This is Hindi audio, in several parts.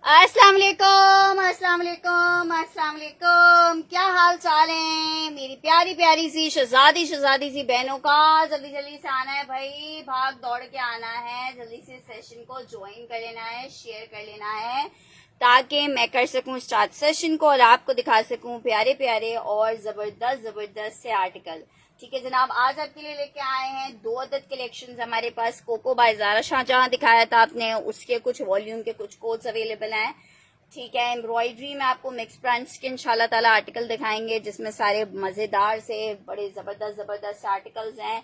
अस्सलाम वालेकुम, अस्सलाम वालेकुम, अस्सलाम वालेकुम। क्या हाल चाल है मेरी प्यारी प्यारी सी शहजादी सी बहनों का। जल्दी जल्दी से आना है भाई, भाग दौड़ के आना है, जल्दी से सेशन को ज्वाइन कर लेना है, शेयर कर लेना है, ताकि मैं कर सकूं स्टार्ट सेशन को और आपको दिखा सकूं प्यारे प्यारे और जबरदस्त से आर्टिकल। ठीक है जनाब, आज आपके लिए लेके आए हैं 2 अदद कलेक्शंस हमारे पास। कोको बाय ज़ारा शाहजहां दिखाया था आपने, उसके कुछ वॉल्यूम के कुछ कोड्स अवेलेबल हैं। ठीक है, एम्ब्रॉयडरी में आपको मिक्स ब्रांड्स के इंशाल्लाह ताला आर्टिकल दिखाएंगे, जिसमें सारे मजेदार से बड़े जबरदस्त आर्टिकल्स हैं।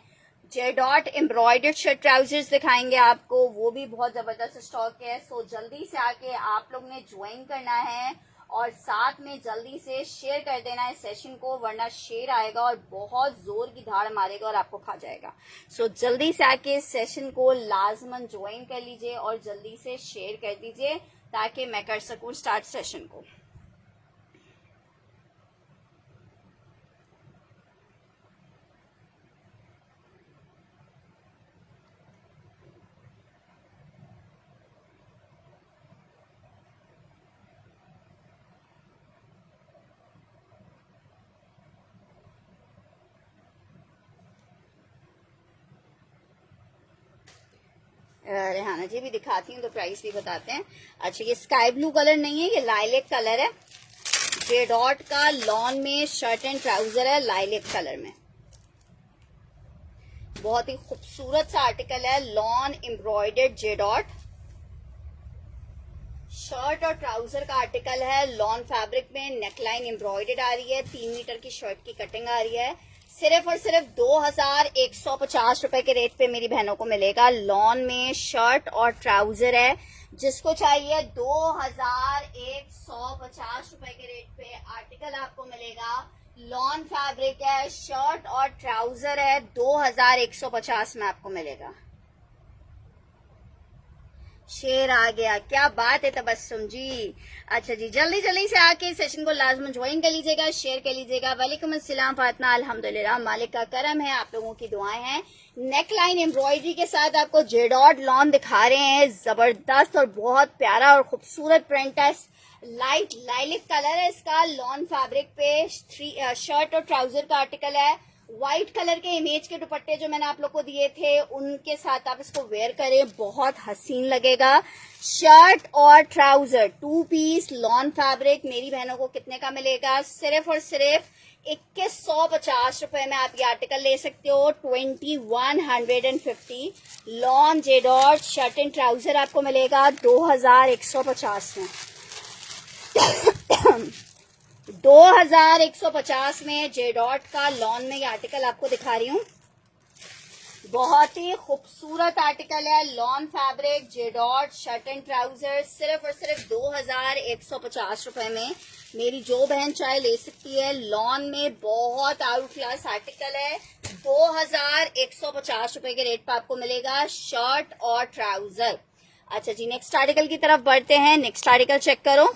J dot embroidered shirt trousers दिखाएंगे आपको, वो भी बहुत जबरदस्त स्टॉक है। सो जल्दी से आके आप लोग ने ज्वाइन करना है और साथ में जल्दी से शेयर कर देना है सेशन को, वरना शेयर आएगा और बहुत जोर की धाड़ मारेगा और आपको खा जाएगा। सो जल्दी से आके सेशन को लाजमन ज्वाइन कर लीजिए और जल्दी से शेयर कर दीजिए, ताकि मैं कर सकूं स्टार्ट सेशन को। रेहाना जी भी दिखाती हूँ तो प्राइस भी बताते हैं। अच्छा, ये स्काई ब्लू कलर नहीं है, ये लाइलेक कलर है। जे डॉट का लॉन में शर्ट एंड ट्राउजर है, लाइलेक कलर में। बहुत ही खूबसूरत सा आर्टिकल है, lawn embroidered J dot shirt और ट्राउजर का आर्टिकल है। लॉन फैब्रिक में नेकलाइन एम्ब्रॉयडर्ड आ रही है, 3 मीटर की शर्ट की कटिंग आ रही है। सिर्फ और सिर्फ 2150 रुपए के रेट पे मेरी बहनों को मिलेगा। लॉन में शर्ट और ट्राउजर है, जिसको चाहिए 2150 रुपए के रेट पे आर्टिकल आपको मिलेगा। लॉन फैब्रिक है, शर्ट और ट्राउजर है, 2150 में आपको मिलेगा। शेर आ गया, क्या बात है तबस्सुम जी। अच्छा जी, जल्दी जल्दी से आके सेशन को लाजमन ज्वाइन कर लीजिएगा, शेयर कर लीजिएगा। वालेकुम अस्सलाम फातिमा, अल्हम्दुलिल्लाह, मालिक का करम है, आप लोगों की दुआएं हैं। नेकलाइन एम्ब्रॉयडरी के साथ आपको जेडॉट लॉन दिखा रहे हैं, जबरदस्त और बहुत प्यारा और खूबसूरत प्रिंट है। लाइट लाइलिक कलर है इसका, लॉन फैब्रिक पे शर्ट और ट्राउजर का आर्टिकल है। व्हाइट कलर के इमेज के दुपट्टे जो मैंने आप लोग को दिए थे, उनके साथ आप इसको वेयर करें, बहुत हसीन लगेगा। शर्ट और ट्राउजर 2 पीस लॉन फैब्रिक मेरी बहनों को कितने का मिलेगा? सिर्फ और सिर्फ 2150 रुपए में आप ये आर्टिकल ले सकते हो। 2150 लॉन जेडॉट शर्ट एंड ट्राउजर आपको मिलेगा 2150 में। 2150 में जेडॉट का लॉन में ये आर्टिकल आपको दिखा रही हूँ। बहुत ही खूबसूरत आर्टिकल है, lawn fabric J dot shirt and trouser, सिर्फ और सिर्फ 2150 रुपए में मेरी जो बहन चाहे ले सकती है। लॉन में बहुत आउट क्लास आर्टिकल है, 2150 रुपए के रेट पर आपको मिलेगा शर्ट और ट्राउजर। अच्छा जी, नेक्स्ट आर्टिकल की तरफ बढ़ते हैं। नेक्स्ट आर्टिकल चेक करो।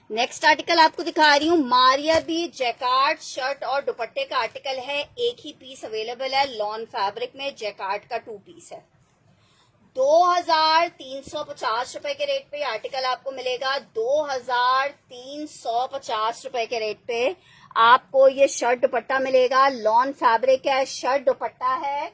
नेक्स्ट आर्टिकल आपको दिखा रही हूँ, मारिया भी जैकार्ड शर्ट और दुपट्टे का आर्टिकल है। एक ही पीस अवेलेबल है, लॉन फैब्रिक में जैकार्ड का 2 पीस है। 2350 रुपए के रेट पे आर्टिकल आपको मिलेगा। 2350 रुपए के रेट पे आपको ये शर्ट दुपट्टा मिलेगा। लॉन फैब्रिक है, शर्ट दुपट्टा है।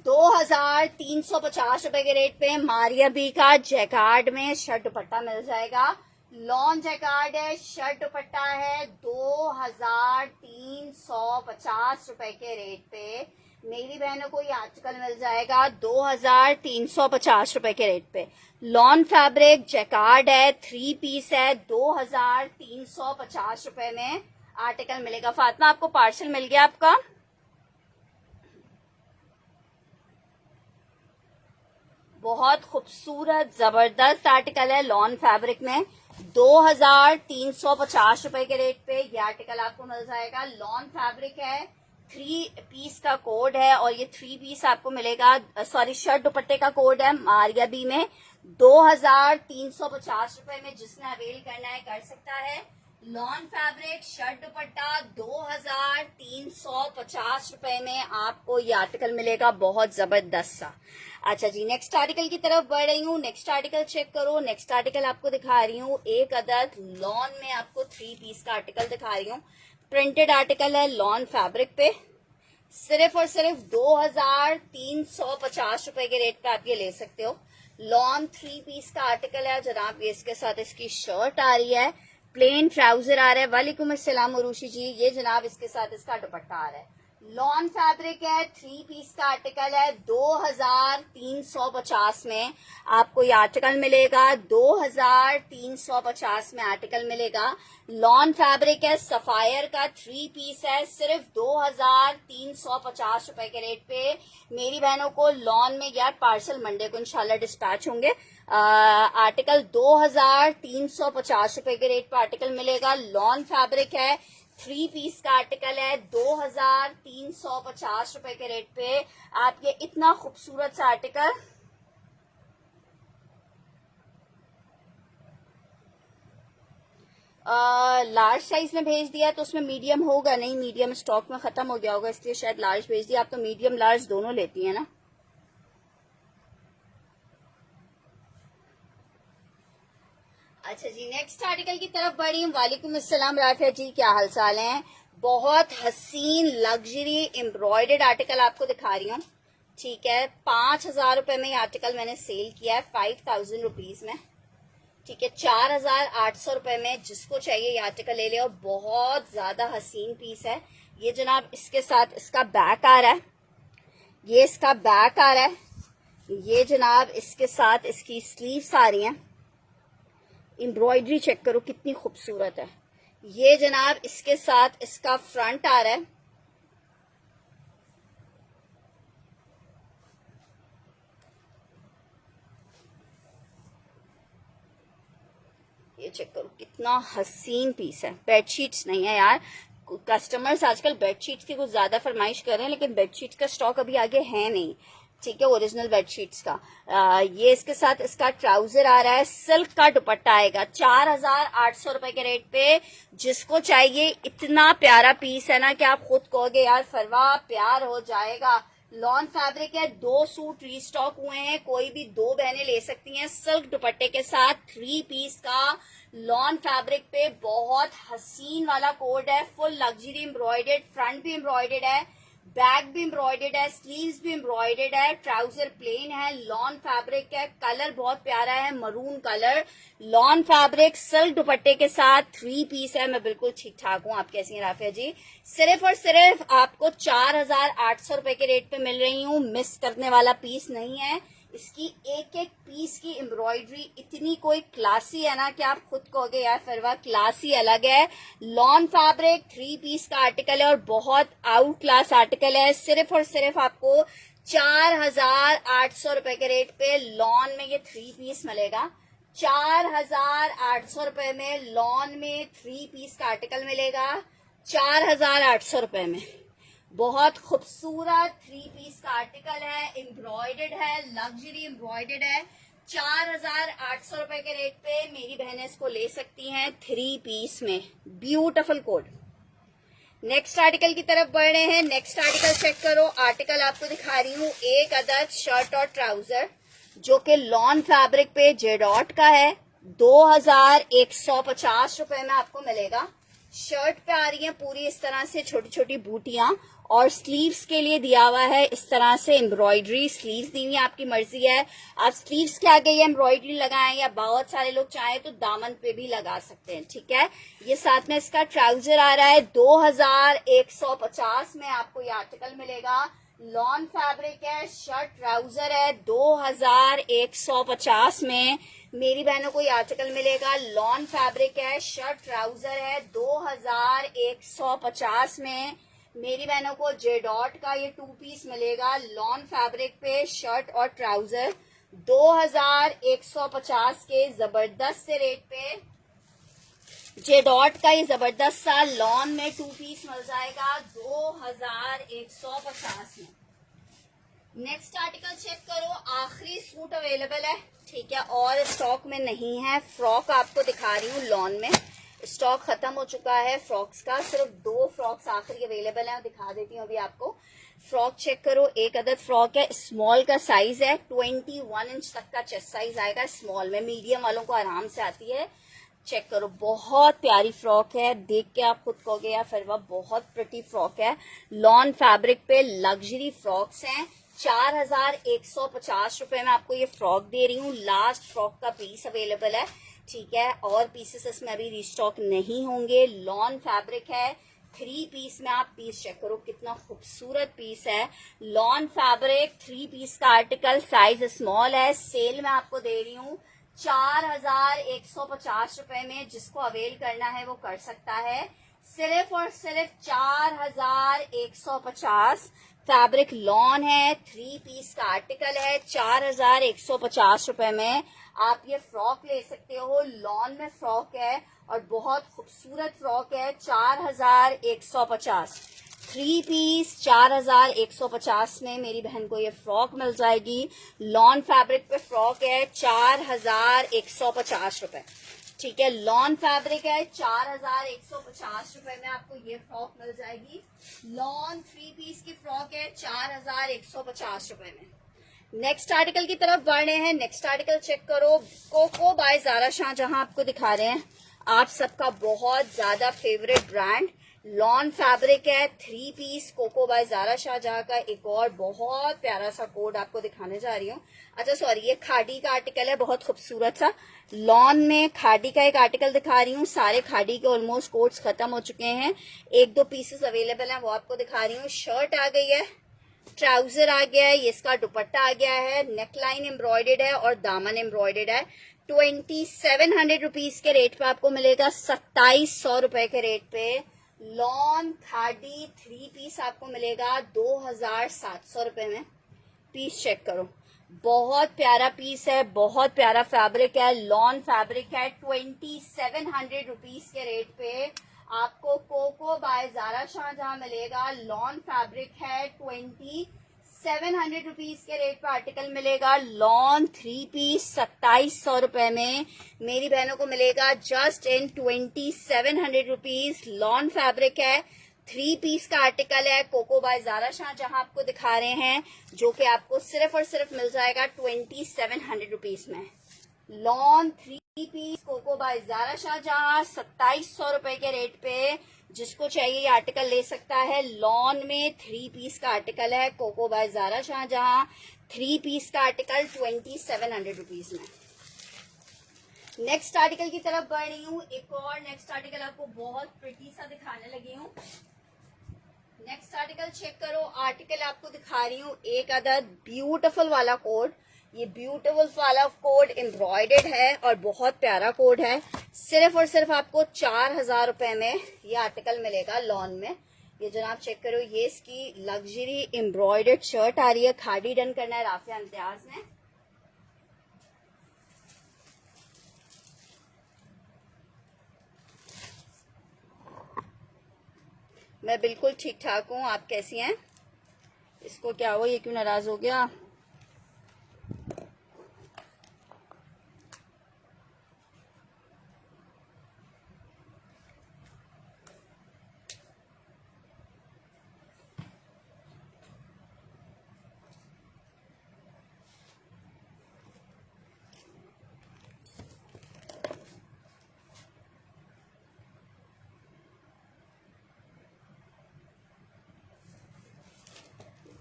2350 रुपए के रेट पे मारिया बी का जैकार्ड में शर्ट दुपट्टा मिल जाएगा। लॉन जैकार्ड है, शर्ट दुपट्टा है, 2350 रुपए के रेट पे मेरी बहनों को ये आर्टिकल मिल जाएगा 2350 रुपए के रेट पे। लॉन फैब्रिक जैकार्ड है, 3 पीस है, 2350 रुपए में आर्टिकल मिलेगा। फातिमा, आपको पार्सल मिल गया आपका? बहुत खूबसूरत जबरदस्त आर्टिकल है लॉन फैब्रिक में 2350 रुपए के रेट पे ये आर्टिकल आपको मिल जाएगा। लॉन फैब्रिक है, 3 पीस का कोड है और ये 3 पीस आपको मिलेगा, सॉरी शर्ट दुपट्टे का कोड है मारिया बी में 2350 रुपए में। जिसने अवेल करना है कर सकता है। लॉन फैब्रिक शर्ट दुपट्टा 2350 रुपए में आपको ये आर्टिकल मिलेगा, बहुत जबरदस्त सा। अच्छा जी, नेक्स्ट आर्टिकल की तरफ बढ़ रही हूँ। नेक्स्ट आर्टिकल चेक करो। नेक्स्ट आर्टिकल आपको दिखा रही हूँ एक अदद लॉन में आपको 3 पीस का आर्टिकल दिखा रही हूँ। प्रिंटेड आर्टिकल है लॉन फैब्रिक पे, सिर्फ और सिर्फ 2350 रुपए के रेट पे आप ये ले सकते हो। लॉन 3 पीस का आर्टिकल है जनाब। ये इसके साथ इसकी शर्ट आ रही है, प्लेन ट्राउजर आ रहा है। वालेकुम अस्सलाम उरूशी जी। ये जनाब इसके साथ इसका दुपट्टा आ रहा है। लॉन फैब्रिक है, 3 पीस का आर्टिकल है। 2350 में आपको ये आर्टिकल मिलेगा। 2350 में आर्टिकल मिलेगा। लॉन फैब्रिक है, सफायर का 3 पीस है, सिर्फ 2350 रुपए के रेट पे। मेरी बहनों को लॉन में यार पार्सल मंडे को इंशाल्लाह डिस्पैच होंगे। आर्टिकल 2350 रुपए के रेट पे आर्टिकल मिलेगा। लॉन फैब्रिक है, 3 पीस का आर्टिकल है। 2350 रुपए के रेट पे आप ये इतना खूबसूरत सा आर्टिकल लार्ज साइज में भेज दिया तो उसमें मीडियम होगा नहीं, मीडियम स्टॉक में खत्म हो गया होगा इसलिए शायद लार्ज भेज दिया। आप तो मीडियम लार्ज दोनों लेती हैं ना। अच्छा जी, नेक्स्ट आर्टिकल की तरफ बढ़ी। वालेकुम अस्सलाम राफिया जी, क्या हाल चाल है। बहुत हसीन लग्जरी एम्ब्रॉयडर्ड आर्टिकल आपको दिखा रही हूँ। ठीक है, 5000 रुपए में ये आर्टिकल मैंने सेल किया है 5000 रुपीज में। ठीक है, 4800 रुपए में जिसको चाहिए ये आर्टिकल ले ले। और बहुत ज्यादा हसीन पीस है ये जनाब। इसके साथ इसका बैक आ रहा है, ये इसका बैक आ रहा है। ये जनाब इसके साथ इसकी स्लीव्स आ रही हैं। एम्ब्रॉयडरी चेक करो कितनी खूबसूरत है। ये जनाब इसके साथ इसका फ्रंट आ रहा है। ये चेक करो कितना हसीन पीस है। बेडशीट्स नहीं है यार, कस्टमर्स आजकल बेडशीट्स की कुछ ज्यादा फरमाइश कर रहे हैं लेकिन बेडशीट्स का स्टॉक अभी आगे है नहीं। ठीक है, ओरिजिनल बेडशीट्स का। ये इसके साथ इसका ट्राउजर आ रहा है, सिल्क का दुपट्टा आएगा 4800 रुपए के रेट पे। जिसको चाहिए इतना प्यारा पीस है ना कि आप खुद कहोगे यार फरवा प्यार हो जाएगा। लॉन फैब्रिक है, 2 सूट रीस्टॉक हुए हैं, कोई भी 2 बहनें ले सकती हैं। सिल्क दुपट्टे के साथ 3 पीस का लॉन फैब्रिक पे बहुत हसीन वाला कोड है। फुल लग्जरी एम्ब्रॉयडर्ड, फ्रंट भी एम्ब्रॉयडर्ड है, बैक भी एम्ब्रॉयडर्ड है, स्लीव्स भी एम्ब्रॉयडर्ड है, ट्राउजर प्लेन है। लॉन फैब्रिक है, कलर बहुत प्यारा है, maroon colour. Lawn fabric silk दुपट्टे के साथ 3 पीस है। मैं बिल्कुल ठीक ठाक हूँ, आप कैसी हैं राफिया जी। सिर्फ और सिर्फ आपको 4800 रुपए के रेट पे मिल रही हूँ। मिस करने वाला पीस नहीं है। इसकी एक एक पीस की एम्ब्रॉयडरी इतनी कोई क्लासी है ना कि आप खुद कहोगे यार फरवा क्लासी अलग है। लॉन फैब्रिक 3 पीस का आर्टिकल है और बहुत आउट क्लास आर्टिकल है। सिर्फ और सिर्फ आपको 4800 रुपए के रेट पे लॉन में ये 3 पीस मिलेगा। 4800 रुपए में लॉन में 3 पीस का आर्टिकल मिलेगा। 4800 रुपए में बहुत खूबसूरत 3 पीस का आर्टिकल है, एम्ब्रॉयडर्ड है, लग्जरी एम्ब्रॉयडर्ड है। 4800 रुपए के रेट पे मेरी बहनें इसको ले सकती हैं 3 पीस में। Beautiful code. नेक्स्ट आर्टिकल की तरफ बढ़ रहे हैं। नेक्स्ट आर्टिकल चेक करो। आर्टिकल आपको दिखा रही हूँ एक अदद शर्ट और ट्राउजर जो कि लॉन फैब्रिक पे जेडॉट का है। 2150 रुपए में आपको मिलेगा। शर्ट पे आ रही है पूरी इस तरह से छोटी छोटी बूटियां और स्लीव्स के लिए दिया हुआ है इस तरह से एम्ब्रॉयडरी। स्लीव्स दी हुई है, आपकी मर्जी है आप स्लीव्स के आगे ये एम्ब्रॉयडरी लगाएं या बहुत सारे लोग चाहें तो दामन पे भी लगा सकते हैं। ठीक है, ये साथ में इसका ट्राउजर आ रहा है। 2150 में आपको ये आर्टिकल मिलेगा। लॉन फैब्रिक है, शर्ट ट्राउजर है। 2150 में मेरी बहनों को ये आर्टिकल मिलेगा। लॉन फैब्रिक है, शर्ट ट्राउजर है। 2150 में मेरी बहनों को जेडॉट का ये 2 पीस मिलेगा। लॉन फैब्रिक पे शर्ट और ट्राउजर 2150 के जबरदस्त से रेट पे जे डॉट का ये जबरदस्त सा लॉन में 2 पीस मिल जाएगा 2150 में। नेक्स्ट आर्टिकल चेक करो, आखिरी सूट अवेलेबल है, ठीक है, और स्टॉक में नहीं है। फ्रॉक आपको दिखा रही हूँ, लॉन में स्टॉक खत्म हो चुका है फ्रॉक्स का, सिर्फ 2 फ्रॉक्स आखिरी अवेलेबल है, दिखा देती हूँ अभी आपको। फ्रॉक चेक करो, एक अदद फ्रॉक है, स्मॉल का साइज है, 21 इंच तक का चेस्ट साइज आएगा स्मॉल में, मीडियम वालों को आराम से आती है। चेक करो, बहुत प्यारी फ्रॉक है, देख के आप खुद कहोगे यार फरवा बहुत प्रिटी फ्रॉक है। लॉन फैब्रिक पे लग्जरी फ्रॉक्स हैं, 4150 रुपए में आपको ये फ्रॉक दे रही हूँ। लास्ट फ्रॉक का पीस अवेलेबल है, ठीक है, और पीसेस इसमें अभी रिस्टॉक नहीं होंगे। लॉन फैब्रिक है, 3 पीस में आप पीस चेक करो, कितना खूबसूरत पीस है। लॉन फैब्रिक 3 पीस का आर्टिकल, साइज स्मॉल है, सेल में आपको दे रही हूँ 4150 रुपए में। जिसको अवेल करना है वो कर सकता है, सिर्फ और सिर्फ 4150। फैब्रिक लॉन है, 3 पीस का आर्टिकल है, 4150 रुपए में आप ये फ्रॉक ले सकते हो। लॉन में फ्रॉक है और बहुत खूबसूरत फ्रॉक है, 4150। 3 पीस 4150 में मेरी बहन को ये फ्रॉक मिल जाएगी। लॉन फैब्रिक पे फ्रॉक है, 4150 रुपए, ठीक है। लॉन फैब्रिक है, 4150 रुपए में आपको ये फ्रॉक मिल जाएगी। लॉन 3 पीस की फ्रॉक है, 4150 रुपए में। नेक्स्ट आर्टिकल की तरफ बढ़ रहे हैं। नेक्स्ट आर्टिकल चेक करो, कोको बाय ज़ारा शाहजहां आपको दिखा रहे हैं, आप सबका बहुत ज्यादा फेवरेट ब्रांड। लॉन फैब्रिक है, 3 piece Coco by Zara Shahjahan का। एक और बहुत प्यारा सा कोड आपको दिखाने जा रही हूँ। अच्छा सॉरी, ये खादी का आर्टिकल है, बहुत खूबसूरत सा। लॉन में खादी का एक आर्टिकल दिखा रही हूँ, सारे खादी के ऑलमोस्ट कोड्स खत्म हो चुके हैं, 1-2 पीसेस अवेलेबल हैं, वो आपको दिखा रही हूँ। शर्ट आ गई है, ट्राउजर आ गया है, ये इसका दुपट्टा आ गया है, नेकलाइन एम्ब्रॉयडेड है और दामन एम्ब्रॉयडेड है। 2700 रुपीज के रेट पे आपको मिलेगा, 2700 रुपए के रेट पे। लॉन खादी 3 पीस आपको मिलेगा 2700 रुपए में। पीस चेक करो, बहुत प्यारा पीस है, बहुत प्यारा फैब्रिक है, लॉन फैब्रिक है। 2700 रुपीज के रेट पे आपको कोको बाय ज़ारा शाहजहां मिलेगा। लॉन फैब्रिक है, 2700 रुपीज के रेट पर आर्टिकल मिलेगा। लॉन 3 पीस 2700 रुपए में मेरी बहनों को मिलेगा, जस्ट इन 2700 रुपीज। लॉन फैब्रिक है, 3 पीस का आर्टिकल है, कोको बाय ज़ारा शाहजहां आपको दिखा रहे हैं, जो कि आपको सिर्फ और सिर्फ मिल जाएगा 2700 रुपीज में। Lawn 3 piece Coco by Zara Shahjahan 2700 रुपए के रेट पे, जिसको चाहिए ये आर्टिकल ले सकता है। लॉन में 3 पीस का आर्टिकल है, Coco by Zara Shahjahan 3 piece का आर्टिकल 2700 रुपीज में। नेक्स्ट आर्टिकल की तरफ बढ़ रही हूँ, एक और नेक्स्ट आर्टिकल आपको बहुत प्रिटी सा दिखाने लगी हूँ। नेक्स्ट आर्टिकल चेक करो, आर्टिकल आपको दिखा रही हूँ एक अदद ब्यूटीफुल वाला कोड। ये ब्यूटीफुल वाला कोड एम्ब्रॉयडेड है और बहुत प्यारा कोड है। सिर्फ और सिर्फ आपको 4000 रुपए में ये आर्टिकल मिलेगा लॉन में। ये जनाब चेक करो, ये इसकी लग्जरी एम्ब्रॉयडेड शर्ट आ रही है, खादी डन करना है राफिया इम्तियाज ने। मैं बिल्कुल ठीक ठाक हूँ, आप कैसी हैं? इसको क्या हुआ, ये क्यों नाराज हो गया?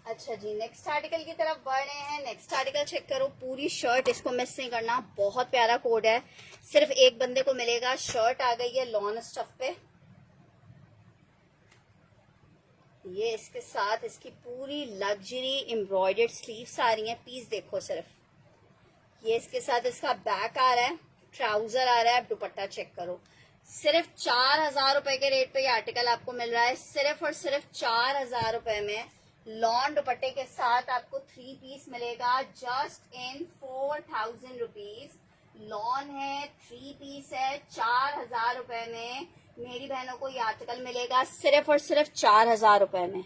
अच्छा जी, नेक्स्ट आर्टिकल की तरफ बढ़ रहे हैं। नेक्स्ट आर्टिकल चेक करो, पूरी शर्ट, इसको मिस नहीं करना, बहुत प्यारा कोड है, सिर्फ एक बंदे को मिलेगा। शर्ट आ गई है लॉन स्टफ पे, ये इसके साथ इसकी पूरी लग्जरी एम्ब्रॉयडर्ड स्लीव्स आ रही हैं। पीस देखो सिर्फ, ये इसके साथ इसका बैक आ रहा है, ट्राउजर आ रहा है, दुपट्टा चेक करो। सिर्फ 4000 रुपए के रेट पे ये आर्टिकल आपको मिल रहा है, सिर्फ और सिर्फ 4000 रुपए में। लॉन दुपट्टे के साथ आपको 3 पीस मिलेगा जस्ट इन 4000 रुपीज। लॉन है, 3 पीस है, 4000 रुपए में मेरी बहनों को ये आर्टिकल मिलेगा सिर्फ और सिर्फ 4000 रुपए में।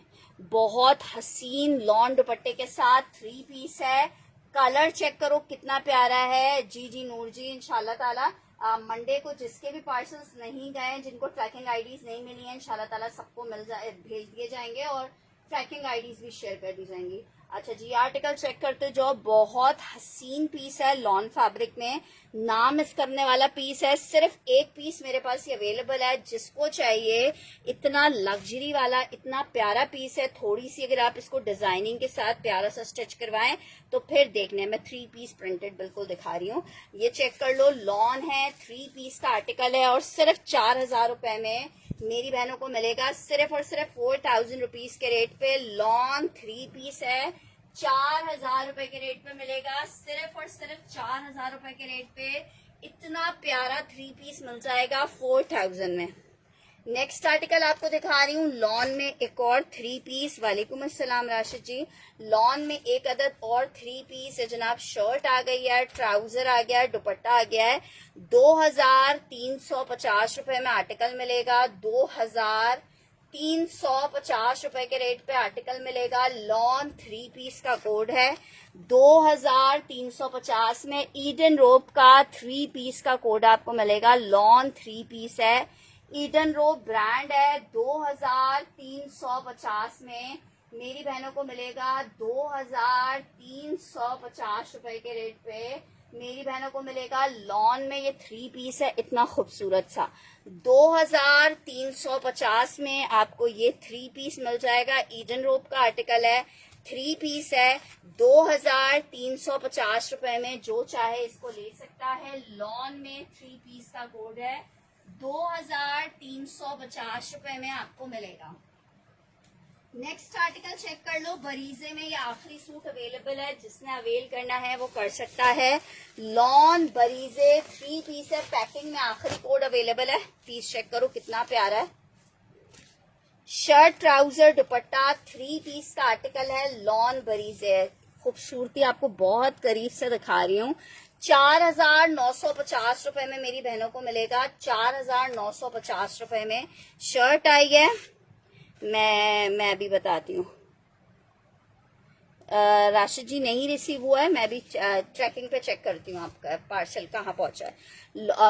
बहुत हसीन लॉन दुपट्टे के साथ 3 पीस है। कलर चेक करो कितना प्यारा है। जी जी नूर जी, इंशाल्लाह ताला मंडे को जिसके भी पार्सल्स नहीं गए, जिनको ट्रैकिंग आईडीज नहीं मिली है, इंशाल्लाह ताला सबको भेज दिए जाएंगे और ट्रैकिंग आईडीज भी शेयर कर दी जाएंगी। अच्छा जी, आर्टिकल चेक करते जाओ। बहुत हसीन पीस है लॉन फैब्रिक में, ना मिस करने वाला पीस है। सिर्फ एक पीस मेरे पास ये अवेलेबल है, जिसको चाहिए। इतना लग्जरी वाला, इतना प्यारा पीस है। थोड़ी सी अगर आप इसको डिजाइनिंग के साथ प्यारा सा स्टिच करवाएं तो फिर देखने में 3 पीस प्रिंटेड बिल्कुल दिखा रही हूँ। ये चेक कर लो, लॉन है, 3 पीस का आर्टिकल है और सिर्फ 4000 रुपए में मेरी बहनों को मिलेगा सिर्फ और सिर्फ 4000 रुपीज के रेट पे। लॉन 3 पीस है, 4000 रुपए के रेट पे मिलेगा। सिर्फ और सिर्फ 4000 रुपए के रेट पे इतना प्यारा 3 पीस मिल जाएगा 4000 में। नेक्स्ट आर्टिकल आपको दिखा रही हूँ लॉन में एक और 3 पीस। वालेकुम अस्सलाम राशिद जी। लॉन में एक अदद और 3 पीस है जनाब। शर्ट आ गई है, ट्राउजर आ गया है, दुपट्टा आ गया है। 2350 रुपए में आर्टिकल मिलेगा। 2350 रुपए के रेट पे आर्टिकल मिलेगा। लॉन 3 पीस का कोड है। 2350 में ईडन रोब का 3 पीस का कोड आपको मिलेगा। लॉन 3 पीस है, ईडन रोब ब्रांड है। 2350 में मेरी बहनों को मिलेगा। 2350 रुपए के रेट पे मेरी बहनों को मिलेगा। लॉन में ये 3 पीस है, इतना खूबसूरत सा। 2350 में आपको ये 3 पीस मिल जाएगा। ईडन रोब का आर्टिकल है, 3 पीस है। 2350 रुपए में जो चाहे इसको ले सकता है। लॉन में 3 पीस का कोड है। 2350 रुपए में आपको मिलेगा। नेक्स्ट आर्टिकल चेक कर लो। बरीजे में ये आखिरी सूट अवेलेबल है, जिसने अवेल करना है वो कर सकता है। लॉन बरीजे 3 पीस है, पैकिंग में आखिरी कोड अवेलेबल है। पीस चेक करो कितना प्यारा है। शर्ट, ट्राउजर, दुपट्टा 3 पीस का आर्टिकल है। लॉन बरीजे है, खूबसूरती आपको बहुत करीब से दिखा रही हूँ। 4950 रुपए में मेरी बहनों को मिलेगा। 4950 रुपए में शर्ट आई है। मैं भी बताती हूँ। राशिद जी नहीं रिसीव हुआ है, मैं भी ट्रैकिंग पे चेक करती हूँ आपका पार्सल कहाँ पहुंचा है।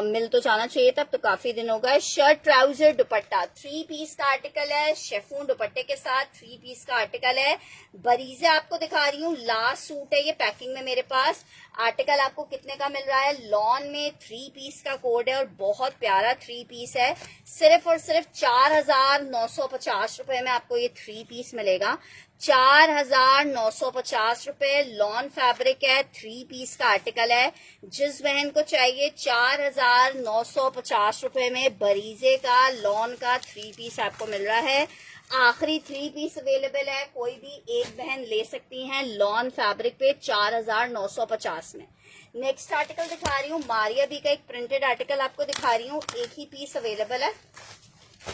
मिल तो जाना चाहिए तब तो, काफी दिन हो गए। शर्ट, ट्राउजर, दुपट्टा 3 पीस का आर्टिकल है। शेफून दुपट्टे के साथ 3 पीस का आर्टिकल है। बरीजे आपको दिखा रही हूँ, लास्ट सूट है ये पैकिंग में मेरे पास। आर्टिकल आपको कितने का मिल रहा है? लॉन में 3 पीस का कोड है और बहुत प्यारा 3 पीस है। सिर्फ और सिर्फ 4950 रुपए में आपको ये 3 पीस मिलेगा। 4950 रुपए। लॉन फैब्रिक है, 3 पीस का आर्टिकल है। जिस बहन को चाहिए 4950 रुपए में बरीजे का लॉन का 3 पीस आपको मिल रहा है। आखिरी 3 पीस अवेलेबल है, कोई भी एक बहन ले सकती हैं लॉन फैब्रिक पे 4950 में। नेक्स्ट आर्टिकल दिखा रही हूँ, मारिया बी का एक प्रिंटेड आर्टिकल आपको दिखा रही हूँ। एक ही पीस अवेलेबल है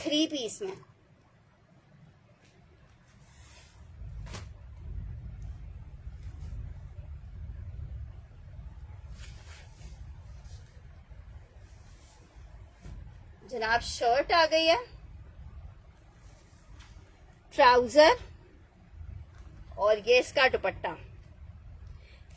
3 पीस में। जनाब शर्ट आ गई है, ट्राउजर और ये इसका दुपट्टा।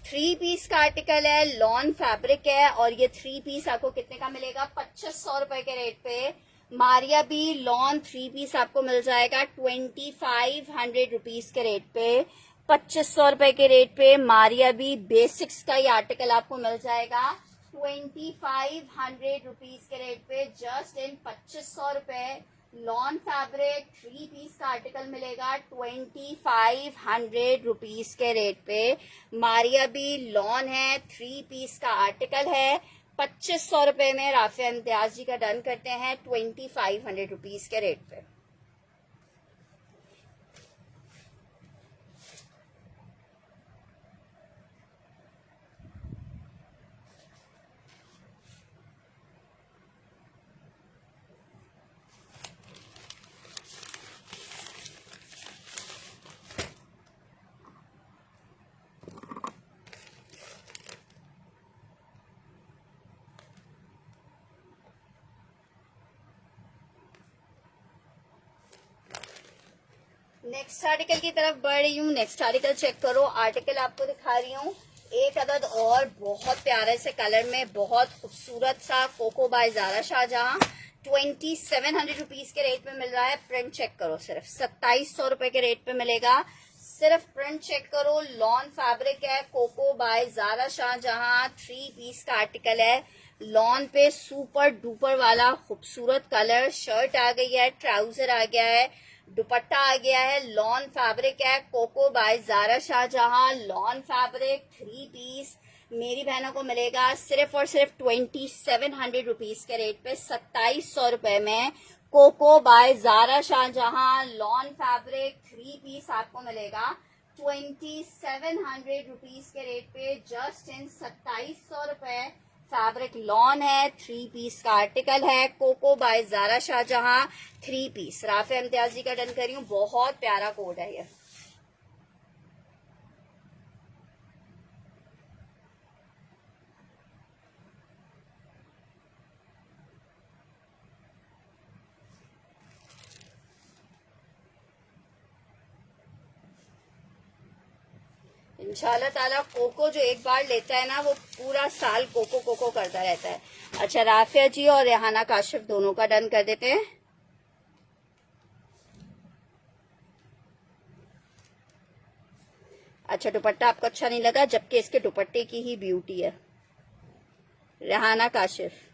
3 पीस का आर्टिकल है, लॉन फैब्रिक है और ये 3 पीस आपको कितने का मिलेगा? 2500 रुपए के रेट पे। मारिया बी लॉन 3 पीस आपको मिल जाएगा 2500 रुपीज के रेट पे। 2500 रुपए के रेट पे मारिया बी बेसिक्स का ये आर्टिकल आपको मिल जाएगा 2500 रुपीज के रेट पे। जस्ट इन 2500 रुपए लॉन फैब्रिक 3 पीस का आर्टिकल मिलेगा 2500 रुपीज के रेट पे। मारिया बी लॉन है, 3 पीस का आर्टिकल है। 2500 रुपए में राफिया इम्तियाज जी का डन करते हैं 2500 रुपीज के रेट पे। नेक्स्ट आर्टिकल की तरफ बढ़ रही हूँ। नेक्स्ट आर्टिकल चेक करो। आर्टिकल आपको दिखा रही हूँ एक अदद और बहुत प्यारे से कलर में, बहुत खूबसूरत सा Coco by Zara Shahjahan. 2700 rupees के रेट में मिल रहा है। प्रिंट चेक करो, सिर्फ 2700 रुपए के रेट पे मिलेगा। सिर्फ प्रिंट चेक करो। लॉन फैब्रिक है, Coco by Zara Shahjahan. 3 piece का आर्टिकल है। लॉन पे सुपर डुपर वाला खूबसूरत कलर। शर्ट आ गई है, ट्राउजर आ गया है, दुपट्टा आ गया है। लॉन फैब्रिक है, Coco by Zara Shahjahan. Lawn fabric 3 piece मेरी बहनों को मिलेगा सिर्फ और सिर्फ 2700 रुपीज के रेट पे, 2700 रुपए में। Coco by Zara Shahjahan lawn fabric 3 piece आपको मिलेगा 2700 रुपीज के रेट पे, जस्ट इन 2700 रुपए। फैब्रिक लॉन है, 3 पीस का आर्टिकल है, Coco by Zara Shahjahan 3 piece. Rafay Imtiaz ji का डन करी हूँ, बहुत प्यारा कोड है ये। इंशाल्लाह ताला कोको जो एक बार लेता है ना, वो पूरा साल कोको कोको करता रहता है। अच्छा, राफिया जी और रेहाना काशिफ दोनों का डन कर देते हैं। अच्छा, दुपट्टा आपको अच्छा नहीं लगा, जबकि इसके दुपट्टे की ही ब्यूटी है। रेहाना काशिफ,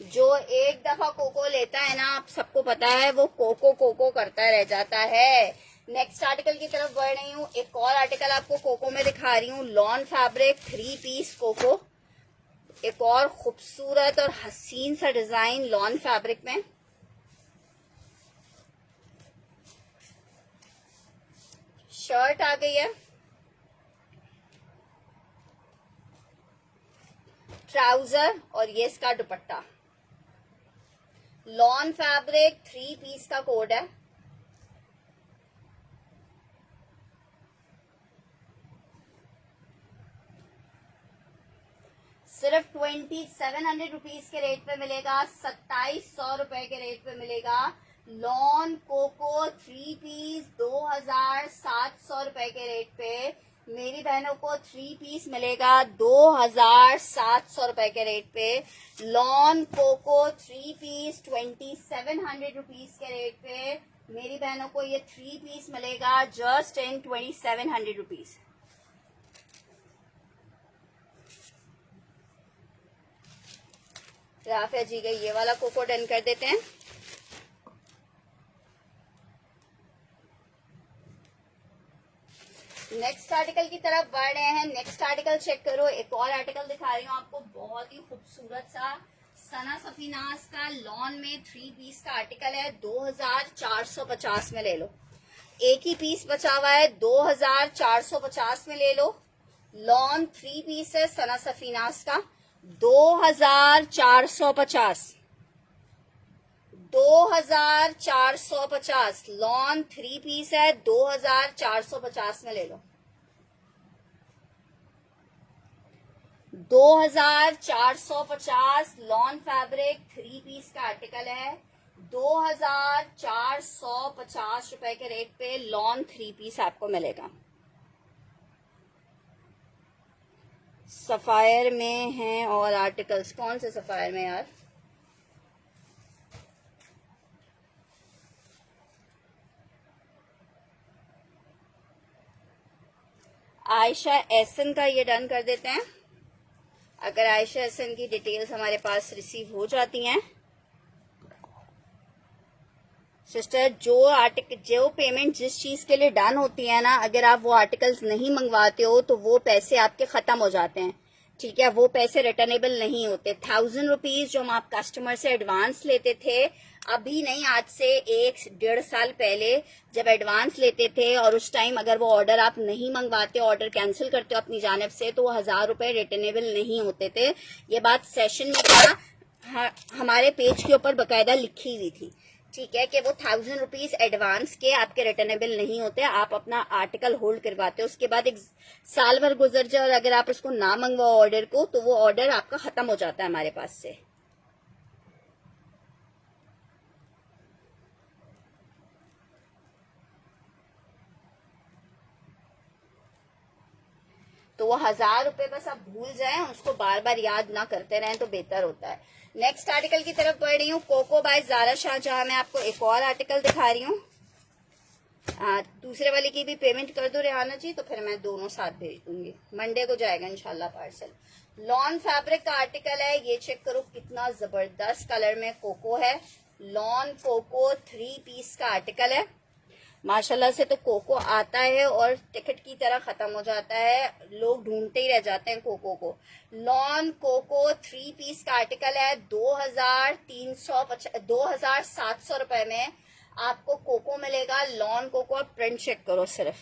जो एक दफा कोको लेता है ना, आप सबको पता है वो कोको कोको करता रह जाता है। नेक्स्ट आर्टिकल की तरफ बढ़ रही हूँ। एक और आर्टिकल आपको कोको में दिखा रही हूँ। Lawn fabric 3 piece Coco. एक और खूबसूरत और हसीन सा डिजाइन लॉन फैब्रिक में। शर्ट आ गई है, ट्राउजर और ये इसका दुपट्टा। लॉन फैब्रिक 3 पीस का कोड है। सिर्फ 2700 रुपीज के रेट पे मिलेगा, 2700 रुपए के रेट पे मिलेगा। लॉन कोको 3 पीस 2700 रुपए के रेट पे मेरी बहनों को 3 पीस मिलेगा 2700 रुपए के रेट पे। लॉन कोको 3 पीस 2700 रुपीज के रेट पे मेरी बहनों को ये 3 पीस मिलेगा जस्ट इन 2700 रुपीज। राफिया जी का ये वाला कोको डन कर देते हैं। नेक्स्ट आर्टिकल की तरफ बढ़ रहे हैं। नेक्स्ट आर्टिकल चेक करो। एक और आर्टिकल दिखा रही हूँ आपको, बहुत ही खूबसूरत सा सना सफीनास का लॉन में 3 पीस का आर्टिकल है। 2450 में ले लो। एक ही पीस बचा हुआ है, 2450 में ले लो। लॉन 3 पीस है सना सफीनास का, 2450। 2450 लॉन 3 पीस है, 2450 में ले लो। 2450 लॉन फैब्रिक 3 पीस का आर्टिकल है। 2450 रुपए के रेट पे लॉन 3 पीस आपको मिलेगा। सफायर में हैं और आर्टिकल्स, कौन से सफायर में यार? आयशा एहसन का ये डन कर देते हैं। अगर आयशा एहसन की डिटेल्स हमारे पास रिसीव हो जाती हैं सिस्टर, जो पेमेंट जिस चीज के लिए डन होती है ना, अगर आप वो आर्टिकल्स नहीं मंगवाते हो तो वो पैसे आपके खत्म हो जाते हैं। ठीक है, वो पैसे रिटर्नेबल नहीं होते। 1000 रुपीज जो हम आप कस्टमर से एडवांस लेते थे, अभी नहीं, आज से 1-1.5 साल पहले जब एडवांस लेते थे और उस टाइम अगर वो ऑर्डर आप नहीं मंगवाते, ऑर्डर कैंसिल करते हो अपनी जानिब से, तो वो 1000 रुपए रिटर्नेबल नहीं होते थे। ये बात सेशन में क्या हमारे पेज के ऊपर बकायदा लिखी हुई थी। ठीक है, कि वो 1000 रुपीज एडवांस के आपके रिटर्नेबल नहीं होते। आप अपना आर्टिकल होल्ड करवाते हो, उसके बाद 1 साल भर गुजर जाए और अगर आप उसको ना मंगवाओ ऑर्डर को, तो वो ऑर्डर आपका खत्म हो जाता है हमारे पास से। वो 1000 रुपए बस आप भूल जाएं, उसको बार बार याद ना करते रहें तो बेहतर होता है। नेक्स्ट आर्टिकल की तरफ बढ़ रही हूँ। कोको बाय ज़ारा शाहजहां में आपको एक और आर्टिकल दिखा रही हूँ। दूसरे वाले की भी पेमेंट कर दो रेहाना जी, तो फिर मैं दोनों साथ भेज दूंगी। मंडे को जाएगा इंशाल्लाह पार्सल। लॉन फैब्रिक का आर्टिकल है, ये चेक करो कितना जबरदस्त कलर में कोको है। लॉन कोको 3 पीस का आर्टिकल है। माशाल्लाह से तो कोको आता है और टिकट की तरह खत्म हो जाता है, लोग ढूंढते ही रह जाते हैं कोको को। लॉन कोको 3 पीस का आर्टिकल है। 2700 रुपए में आपको कोको मिलेगा। लॉन कोको आप प्रिंट चेक करो, सिर्फ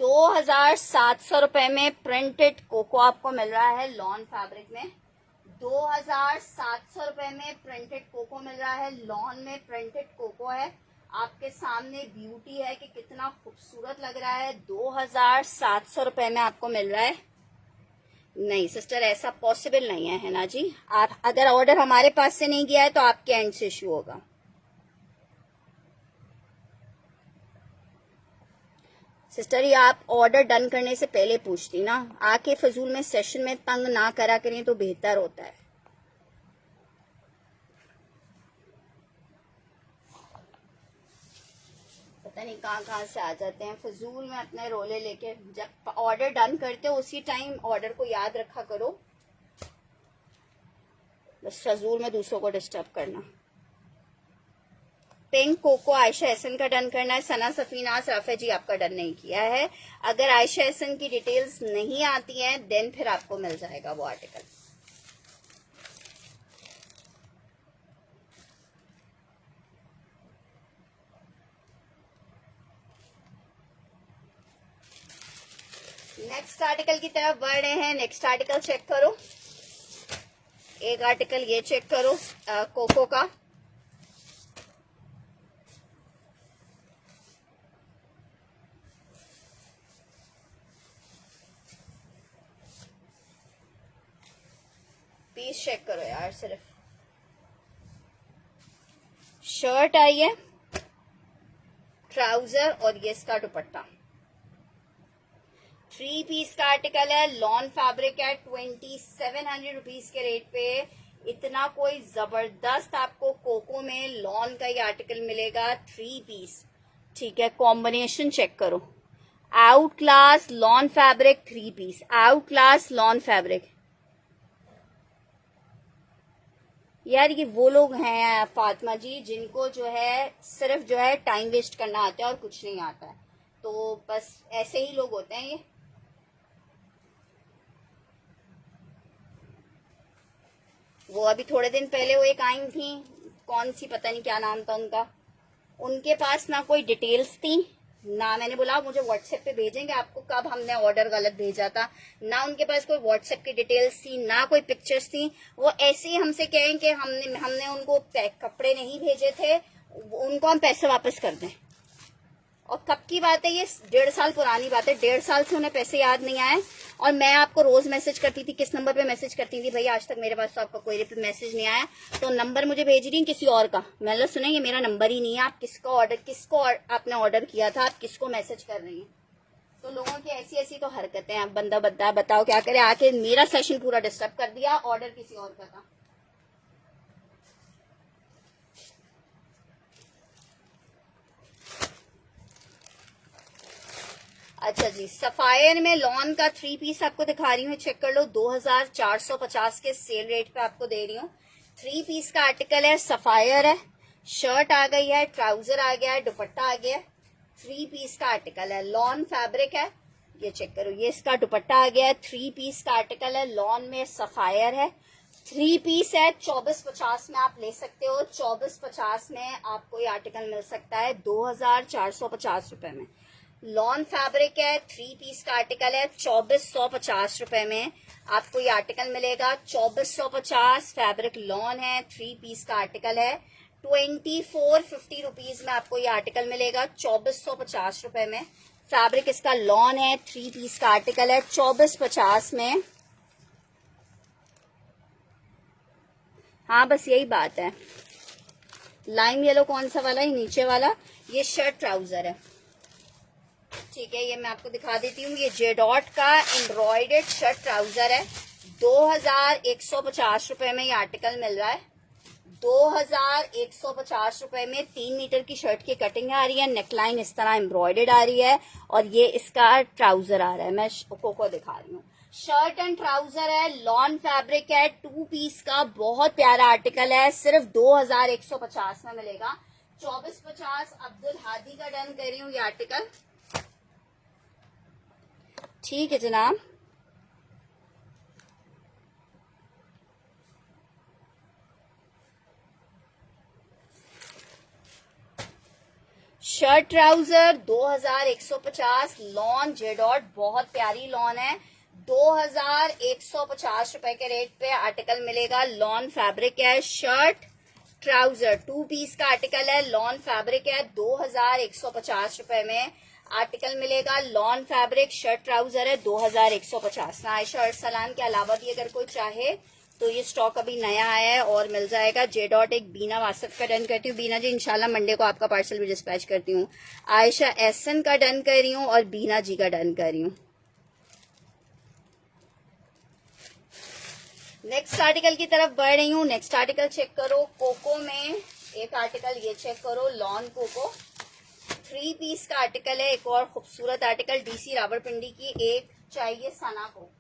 2700 रुपए में प्रिंटेड कोको आपको मिल रहा है लॉन फैब्रिक में। 2700 रुपए में प्रिंटेड कोको मिल रहा है। लॉन में प्रिंटेड कोको है। आपके सामने ब्यूटी है कि कितना खूबसूरत लग रहा है। 2700 रुपए में आपको मिल रहा है। नहीं सिस्टर, ऐसा पॉसिबल नहीं है ना जी। आप अगर ऑर्डर हमारे पास से नहीं गया है तो आपके एंड से इश्यू होगा। सिस्टर, ये आप ऑर्डर डन करने से पहले पूछती ना, आके फजूल में सेशन में तंग ना करा करें तो बेहतर होता है। पता नहीं कहाँ से आ जाते हैं फजूल में अपने रोले लेके। जब ऑर्डर डन करते हो उसी टाइम ऑर्डर को याद रखा करो, बस फजूल में दूसरों को डिस्टर्ब करना। पिंक कोको आयशा एहसन का डन करना है। सना सफीना राफे जी आपका डन नहीं किया है। अगर आयशा एहसन की डिटेल्स नहीं आती हैं देन फिर आपको मिल जाएगा वो आर्टिकल। नेक्स्ट आर्टिकल की तरफ बढ़ रहे हैं। नेक्स्ट आर्टिकल चेक करो। एक आर्टिकल ये चेक करो कोको का। पीस चेक करो यार, सिर्फ शर्ट आई है, ट्राउजर और ये इसका दुपट्टा। 3 पीस का आर्टिकल है। लॉन फैब्रिक है। 2700 रुपीज के रेट पे इतना कोई जबरदस्त आपको कोको में लॉन का ही आर्टिकल मिलेगा। 3 पीस, ठीक है। कॉम्बिनेशन चेक करो। Outclass lawn fabric 3 piece, outclass lawn fabric. यार ये वो लोग हैं फातिमा जी जिनको जो है सिर्फ जो है टाइम वेस्ट करना आता है और कुछ नहीं आता है, तो बस ऐसे ही लोग होते हैं ये। वो अभी थोड़े दिन पहले वो एक आई थी, कौन सी पता नहीं क्या नाम था उनका, उनके पास ना कोई डिटेल्स थी ना, मैंने बोला मुझे व्हाट्सएप पे भेजेंगे आपको कब हमने ऑर्डर गलत भेजा था, ना उनके पास कोई व्हाट्सएप की डिटेल्स थी ना कोई पिक्चर्स थी। वो ऐसे ही हमसे कहें कि हमने उनको कपड़े नहीं भेजे थे, उनको हम पैसे वापस कर दें। और कब की बात है ये? 1.5 साल पुरानी बात है। 1.5 साल से उन्हें पैसे याद नहीं आए। और मैं आपको रोज मैसेज करती थी, किस नंबर पे मैसेज करती थी भैया, आज तक मेरे पास तो आपका कोई मैसेज नहीं आया, तो नंबर मुझे भेज रही किसी और का। मैंने सुना ये मेरा नंबर ही नहीं है, आप किसको आपने ऑर्डर किया था, आप किसको मैसेज कर रही हैं? तो लोगों की ऐसी ऐसी तो हरकतें हैं। बंदा बताओ क्या करे, आके मेरा सेशन पूरा डिस्टर्ब कर दिया, ऑर्डर किसी और का था। अच्छा जी, सफायर में लॉन का 3 पीस आपको दिखा रही हूँ, चेक कर लो। 2450 के सेल रेट पे आपको दे रही हूँ। 3 पीस का आर्टिकल है, सफायर है, शर्ट आ गई है, ट्राउजर आ गया है, दुपट्टा आ गया है। 3 पीस का आर्टिकल है, लॉन फैब्रिक है, ये चेक करो, ये इसका दुपट्टा आ गया है। 3 पीस का आर्टिकल है, लॉन में सफायर है, 3 पीस है। 2450 में आप ले सकते हो। 2450 में आपको ये आर्टिकल मिल सकता है 2450 रुपए में। लॉन फैब्रिक है, 3 पीस का आर्टिकल है, 2450 रुपए में आपको ये आर्टिकल मिलेगा। 2450 फैब्रिक लॉन है, 3 पीस का आर्टिकल है। 2450 रुपीज में आपको ये आर्टिकल मिलेगा 2450 रुपए में। फैब्रिक इसका लॉन है, 3 पीस का आर्टिकल है 2450 में। हाँ बस यही बात है। लाइम येलो कौन सा वाला है? नीचे वाला, ये शर्ट ट्राउजर है, ठीक है, ये मैं आपको दिखा देती हूँ। ये जे डॉट का एम्ब्रॉयडर्ड शर्ट ट्राउजर है। 2150 रुपए में ये आर्टिकल मिल रहा है। 2150 रुपए में 3 मीटर की शर्ट की कटिंग आ रही है, नेकलाइन इस तरह एम्ब्रॉयडर्ड आ रही है और ये इसका ट्राउजर आ रहा है। मैं कोको दिखा रही हूँ। शर्ट एंड ट्राउजर है, लॉन फैब्रिक है, 2 पीस का बहुत प्यारा आर्टिकल है। सिर्फ 2150 में मिलेगा। 2450 अब्दुल हादी का डन कर रही हूँ ये आर्टिकल। ठीक है जनाब। शर्ट ट्राउजर 2150 लॉन जेडॉट, बहुत प्यारी लॉन है। 2150 रुपए के रेट पे आर्टिकल मिलेगा। लॉन फैब्रिक है, शर्ट ट्राउजर 2 पीस का आर्टिकल है, लॉन फैब्रिक है। 2150 रुपए में आर्टिकल मिलेगा। लॉन फैब्रिक शर्ट ट्राउजर है 2150। ना आयशा और सलाम के अलावा भी अगर कोई चाहे तो ये स्टॉक अभी नया आया है और मिल जाएगा। जे डॉट एक बीना वासफ का डन करती हूँ। बीना जी इंशाल्लाह मंडे को आपका पार्सल भी डिस्पैच करती हूँ। आयशा एहसन का डन कर रही हूँ और बीना जी का डन कर रही हूँ। नेक्स्ट आर्टिकल की तरफ बढ़ रही हूँ। नेक्स्ट आर्टिकल चेक करो। कोको में एक आर्टिकल ये चेक करो, लॉन कोको 3 पीस का आर्टिकल है। एक और खूबसूरत आर्टिकल डीसी रावलपिंडी की एक चाहिए सना को।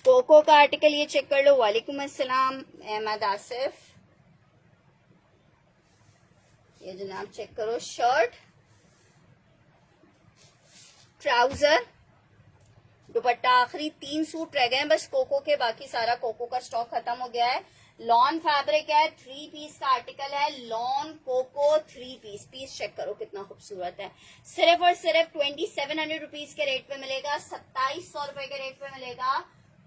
कोको का आर्टिकल ये चेक कर लो। वालेकुम अस्सलाम अहमद आसिफ। ये जनाब चेक करो, शर्ट ट्राउजर दुपट्टा, आखिरी 3 सूट रह गए हैं बस कोको के, बाकी सारा कोको का स्टॉक खत्म हो गया है। लॉन फैब्रिक है, 3 पीस का आर्टिकल है। Lawn Coco 3 piece, piece check करो कितना खूबसूरत है। सिर्फ और सिर्फ 2700 रुपीज के रेट पे मिलेगा। 2700 रुपए के रेट पे मिलेगा।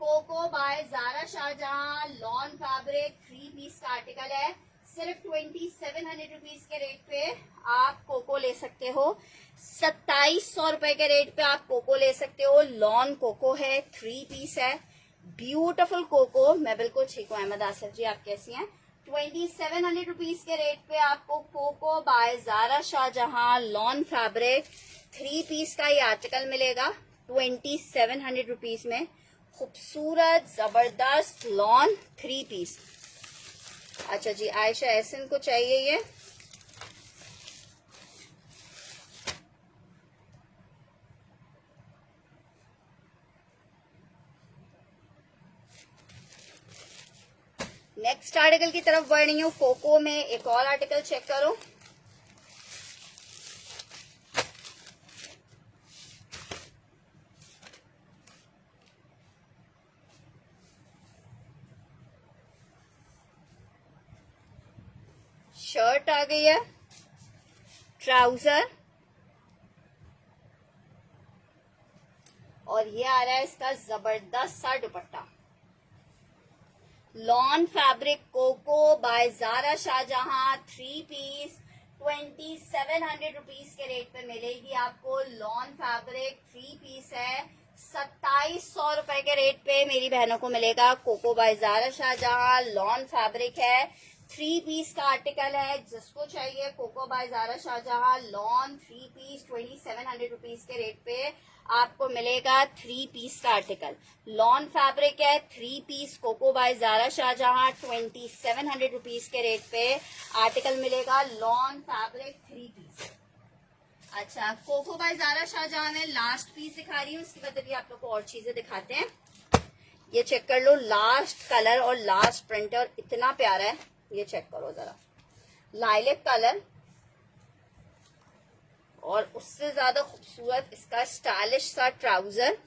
Coco by Zara Shahjahan, lawn fabric 3 piece का आर्टिकल है। सिर्फ 2700 रुपीज के रेट पे आप कोको ले सकते हो। 2700 रुपए के रेट पे आप कोको ले सकते हो। लॉन कोको है, 3 पीस है, ब्यूटीफुल कोको। मैं बिल्कुल ठीक हूँ अहमद आसिफ जी, आप कैसी हैं? 2700 रुपीज के रेट पे आपको Coco by Zara Shahjahan lawn fabric 3 piece का ये आर्टिकल मिलेगा 2700 रुपीज में। खूबसूरत जबरदस्त लॉन 3 पीस। अच्छा जी, आयशा एहसन को चाहिए ये। नेक्स्ट आर्टिकल की तरफ बढ़ रही हूँ। कोको में एक और आर्टिकल चेक करो। शर्ट आ गई है, ट्राउजर और ये आ रहा है इसका जबरदस्त सा dupatta. Lawn fabric Coco by Zara Shahjahan 3 piece 2700 rupees के रेट पे मिलेगी आपको। लॉन फैब्रिक 3 पीस है, 2700 रुपए के रेट पे मेरी बहनों को मिलेगा। Coco by Zara Shahjahan lawn fabric है, 3 पीस का आर्टिकल है। जिसको चाहिए Coco by Zara Shahjahan lawn 3 piece 2700 rupees के रेट पे आपको मिलेगा। 3 पीस का आर्टिकल लॉन फैब्रिक है, 3 piece Coco by Zara Shahjahan 2700 rupees के रेट पे आर्टिकल मिलेगा। Lawn fabric 3 piece. अच्छा, कोको बाय जारा शाहजहां में लास्ट पीस दिखा रही हूँ, इसके बाद भी आप लोग को और चीजें दिखाते हैं। ये चेक कर लो, लास्ट कलर और लास्ट प्रिंट और इतना प्यारा है। ये चेक करो जरा, लाइलेक कलर और उससे ज्यादा खूबसूरत इसका स्टाइलिश सा ट्राउजर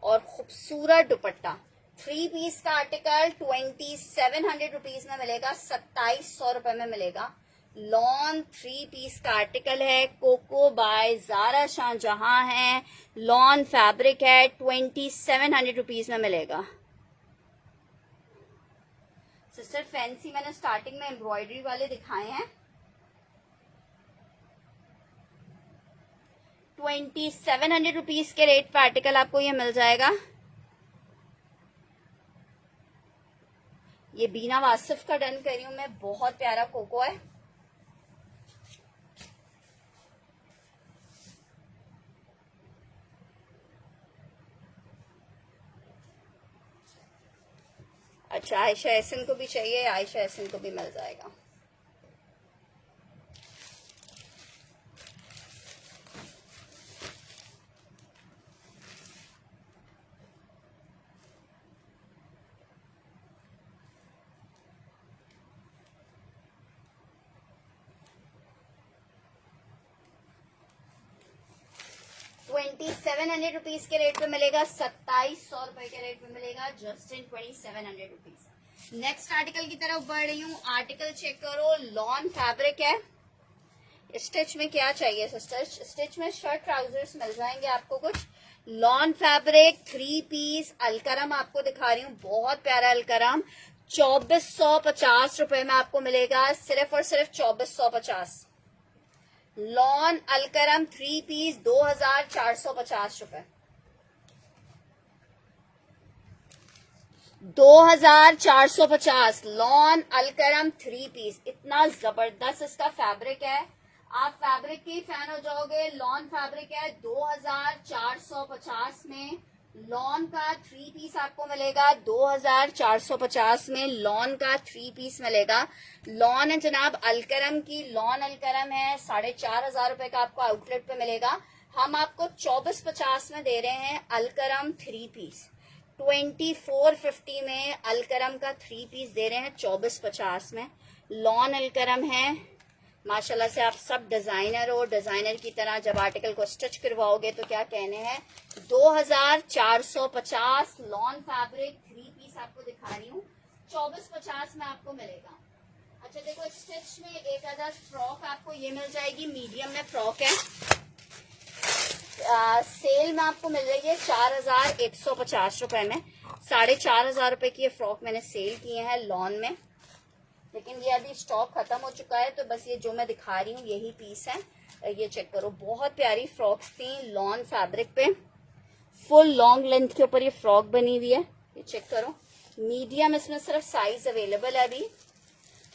और खूबसूरत दुपट्टा। 3 पीस का आर्टिकल 2700 रुपीज में मिलेगा, 2700 रुपए में मिलेगा। लॉन 3 पीस का आर्टिकल है, कोको बाय ज़ारा शाहजहां है, लॉन फैब्रिक है, 2700 रुपीज में मिलेगा। सिस्टर फैंसी मैंने स्टार्टिंग में एम्ब्रॉयडरी वाले दिखाए हैं, 2700 रुपीज के रेट पर आर्टिकल आपको ये मिल जाएगा। ये बीना वासिफ का डन कर रही हूं मैं, बहुत प्यारा कोको है। अच्छा, आयशा एहसन को भी चाहिए, आयशा एहसन को भी मिल जाएगा। ₹2700 रुपीज के रेट पे मिलेगा, 2700 रुपए के रेट पे मिलेगा, जस्ट इन 2700 रुपीज। नेक्स्ट आर्टिकल की तरफ बढ़ रही हूँ। आर्टिकल चेक करो, लॉन फैब्रिक है। स्टिच में क्या चाहिए सिस्टर? स्टिच में शर्ट ट्राउजर्स मिल जाएंगे आपको कुछ। लॉन फैब्रिक 3 पीस अलकरम आपको दिखा रही हूँ, बहुत प्यारा अलकरम, 2450 रुपए में आपको मिलेगा, सिर्फ और सिर्फ 2450। लॉन अलकरम 3 पीस 2450 रुपए, 2450 लॉन अलकरम 3 पीस। इतना जबरदस्त इसका फैब्रिक है, आप फैब्रिक के फैन हो जाओगे। लॉन फैब्रिक है, 2450 में लॉन का 3 पीस आपको मिलेगा, 2450 में लॉन का 3 पीस मिलेगा। लॉन है जनाब अलकरम की, लॉन अलकरम है, 4500 रुपए का आपको आउटलेट पे मिलेगा। हम आपको 2450 में दे रहे हैं अलकरम 3 पीस। 2450 में अलकरम का 3 पीस दे रहे हैं 2450 में। लॉन अलकरम है, माशाल्लाह से आप सब डिजाइनर हो, डिजाइनर की तरह जब आर्टिकल को स्टिच करवाओगे तो क्या कहने हैं। 2450 लॉन फैब्रिक 3 पीस आपको दिखा रही हूँ, 2450 में आपको मिलेगा। अच्छा देखो, स्टिच में एक आधा फ्रॉक आपको ये मिल जाएगी, मीडियम में फ्रॉक है, सेल में आपको मिल रही है 4150 रुपए में। 4500 रुपए की ये फ्रॉक मैंने सेल किए हैं लॉन में, लेकिन ये अभी स्टॉक खत्म हो चुका है, तो बस ये जो मैं दिखा रही हूँ यही पीस है। ये चेक करो, बहुत प्यारी फ्रॉक्स थी लॉन फैब्रिक पे, फुल लॉन्ग लेंथ के ऊपर ये फ्रॉक बनी हुई है। ये चेक करो, मीडियम इसमें सिर्फ साइज अवेलेबल है अभी।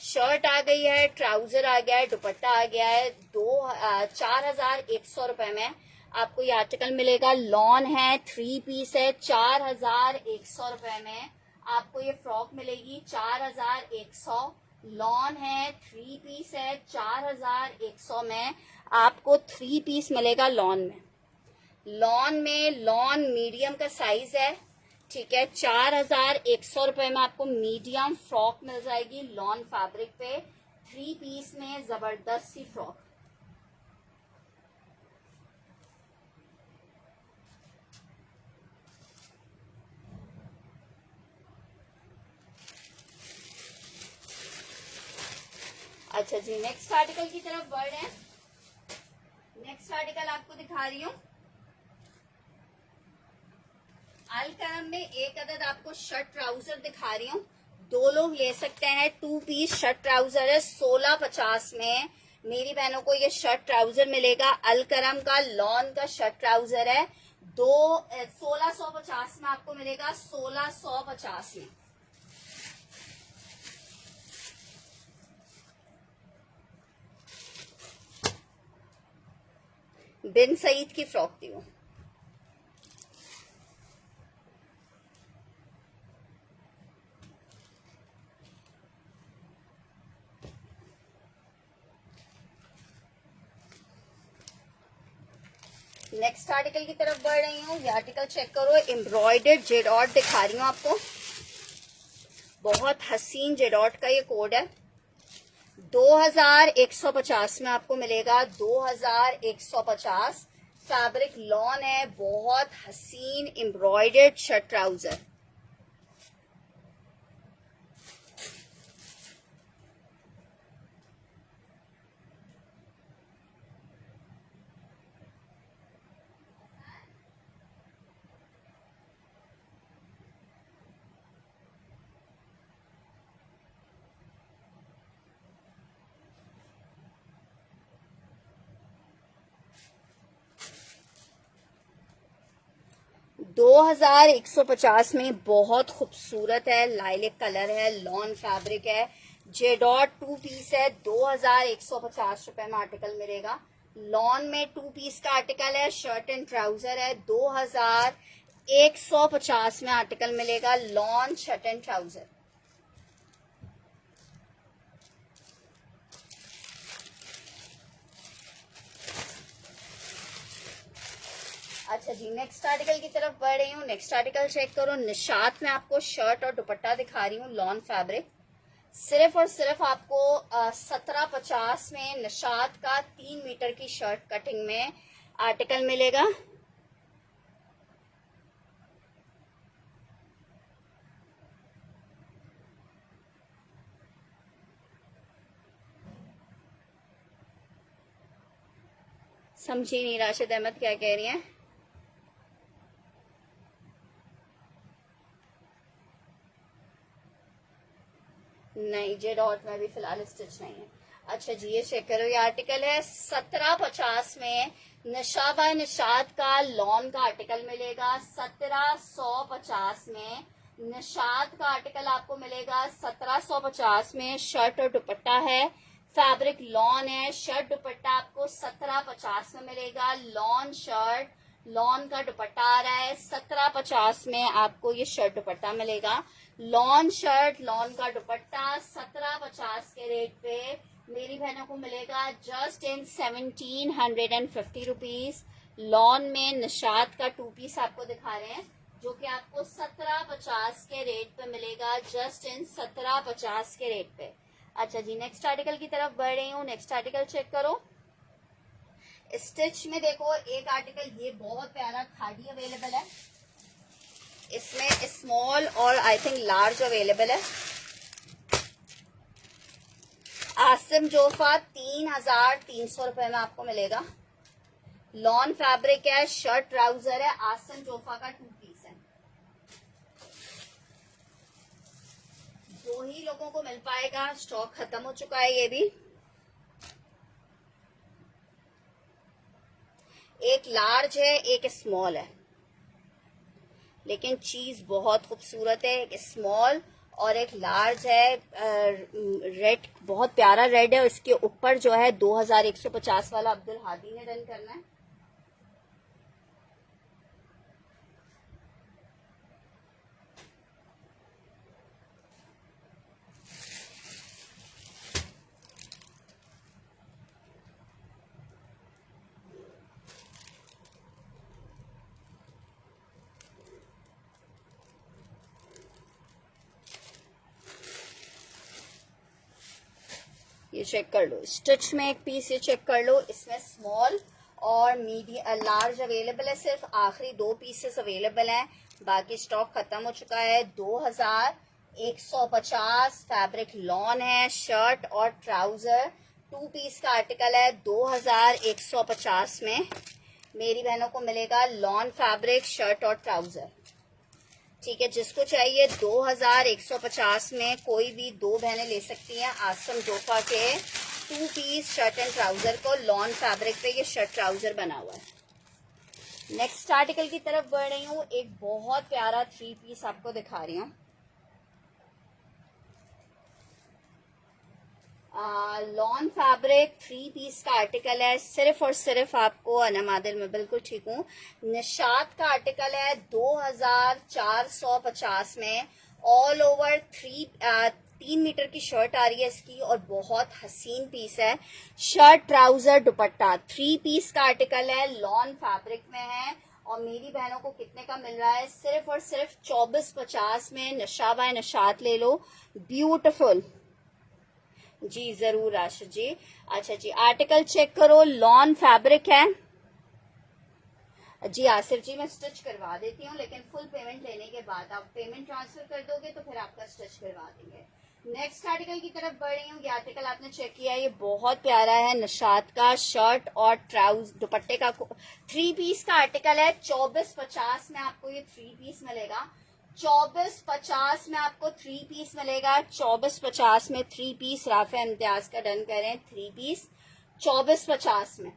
शर्ट आ गई है, ट्राउजर आ गया है, दुपट्टा आ गया है। 4100 रुपए में आपको ये आर्टिकल मिलेगा। लॉन है, 3 पीस है, 4100 रुपए में आपको ये फ्रॉक मिलेगी, 4100। लॉन है, 3 पीस है, 4100 में आपको 3 पीस मिलेगा लॉन में। लॉन में लॉन मीडियम का साइज है, ठीक है, 4100 रुपए में आपको मीडियम फ्रॉक मिल जाएगी लॉन फैब्रिक पे, 3 पीस में जबरदस्त सी फ्रॉक। अच्छा जी, नेक्स्ट आर्टिकल की तरफ बढ़ रहे हैं। नेक्स्ट आर्टिकल आपको दिखा रही हूँ, अलकरम में एक अदद आपको शर्ट ट्राउजर दिखा रही हूँ, 2 लोग ले सकते हैं। 2 पीस शर्ट ट्राउजर है, 1650 में मेरी बहनों को ये शर्ट ट्राउजर मिलेगा। अलकरम का लॉन का शर्ट ट्राउजर है, 1650 में आपको मिलेगा, 1650 में। बिन सईद की फ्रॉक थी वो। नेक्स्ट आर्टिकल की तरफ बढ़ रही हूँ। ये आर्टिकल चेक करो, एम्ब्रॉयडर्ड जेडॉट दिखा रही हूँ आपको, बहुत हसीन जेडॉट का ये कोड है। 2150 में आपको मिलेगा, 2150। फैब्रिक लॉन है, बहुत हसीन एम्ब्रॉयडर्ड शर्ट ट्राउजर। 2150 में बहुत खूबसूरत है, लाइलेक कलर है, लॉन फैब्रिक है, जेडॉट 2 पीस है, 2150 रुपए में आर्टिकल मिलेगा। लॉन में 2 पीस का आर्टिकल है, शर्ट एंड ट्राउजर है, 2150 में आर्टिकल मिलेगा, लॉन शर्ट एंड ट्राउजर। अच्छा जी, नेक्स्ट आर्टिकल की तरफ बढ़ रही हूँ। नेक्स्ट आर्टिकल चेक करो। निशात में आपको शर्ट और दुपट्टा दिखा रही हूँ, लॉन फैब्रिक। सिर्फ और सिर्फ आपको 1750 में निशात का 3 मीटर की शर्ट कटिंग में आर्टिकल मिलेगा। समझी नहीं राशिद अहमद क्या कह रही हैं। नहीं, जे डॉट में भी फिलहाल स्टिच नहीं है। अच्छा जी, ये चेक करो, ये आर्टिकल है 1750 में निशा बाय निशात का लॉन का आर्टिकल मिलेगा। 1750 में निशात का आर्टिकल आपको मिलेगा। 1750 में शर्ट और दुपट्टा है, फैब्रिक लॉन है, शर्ट दुपट्टा आपको 1750 में मिलेगा। लॉन शर्ट, लॉन का दुपट्टा आ रहा है, 1750 में आपको ये शर्ट दुपट्टा मिलेगा। लॉन शर्ट, लॉन का दुपट्टा 1750 के रेट पे मेरी बहनों को मिलेगा जस्ट इन 1750 रुपीज। लॉन में निशात का 2 पीस आपको दिखा रहे हैं, जो कि आपको 1750 के रेट पे मिलेगा, जस्ट इन 1750 के रेट पे। अच्छा जी, नेक्स्ट आर्टिकल की तरफ बढ़ रही हूँ। नेक्स्ट आर्टिकल चेक करो। स्टिच में देखो, एक आर्टिकल ये बहुत प्यारा खादी अवेलेबल है, इसमें स्मॉल और आई थिंक लार्ज अवेलेबल है। आसिम जोफा 3300 रुपए में आपको मिलेगा। लॉन फैब्रिक है, शर्ट ट्राउजर है, आसिम जोफा का 2 पीस है। 2 ही लोगों को मिल पाएगा, स्टॉक खत्म हो चुका है। ये भी एक लार्ज है, एक स्मॉल है, लेकिन चीज बहुत खूबसूरत है। एक स्मॉल और एक लार्ज है। रेड बहुत प्यारा रेड है, इसके ऊपर जो है 2150 वाला अब्दुल हादी ने डन करना है। ये चेक कर लो, स्टिच में एक पीस ये चेक कर लो, इसमें स्मॉल और मीडियम लार्ज अवेलेबल है। सिर्फ आखिरी 2 पीसेस अवेलेबल हैं, बाकी स्टॉक खत्म हो चुका है। 2150 फैब्रिक लॉन है, शर्ट और ट्राउजर 2 पीस का आर्टिकल है। 2150 में मेरी बहनों को मिलेगा लॉन फैब्रिक शर्ट और ट्राउजर। ठीक है, जिसको चाहिए 2150 में कोई भी 2 बहनें ले सकती हैं आसम जोफा के 2 पीस शर्ट एंड ट्राउजर को। लॉन फैब्रिक पे ये शर्ट ट्राउजर बना हुआ है। नेक्स्ट आर्टिकल की तरफ बढ़ रही हूँ। एक बहुत प्यारा 3 पीस आपको दिखा रही हूँ। लॉन फैब्रिक 3 पीस का आर्टिकल है, सिर्फ और सिर्फ आपको अनमादिल में बिल्कुल ठीक हूँ, निशात का आर्टिकल है। 2450 में ऑल ओवर 3 मीटर की शर्ट आ रही है इसकी, और बहुत हसीन पीस है। शर्ट ट्राउजर दुपट्टा 3 पीस का आर्टिकल है, लॉन फैब्रिक में है। और मेरी बहनों को कितने का मिल रहा है? सिर्फ और सिर्फ 2450 में। नशा बाय निशात ले लो, ब्यूटिफुल जी, जरूर राशिद जी। अच्छा जी, आर्टिकल चेक करो, लॉन फैब्रिक है जी। आसिफ जी, मैं स्टिच करवा देती हूँ, लेकिन फुल पेमेंट लेने के बाद। आप पेमेंट ट्रांसफर कर दोगे तो फिर आपका स्टिच करवा देंगे। नेक्स्ट आर्टिकल की तरफ बढ़ रही हूँ। ये आर्टिकल आपने चेक किया, ये बहुत प्यारा है, निशात का शर्ट और ट्राउजर दुपट्टे का 3 पीस का आर्टिकल है। 2450 में आपको ये 3 पीस मिलेगा। 2450 में आपको 3 पीस मिलेगा। 2450 में 3 पीस राफे इम्तियाज का डन करें, 3 पीस 2450 में।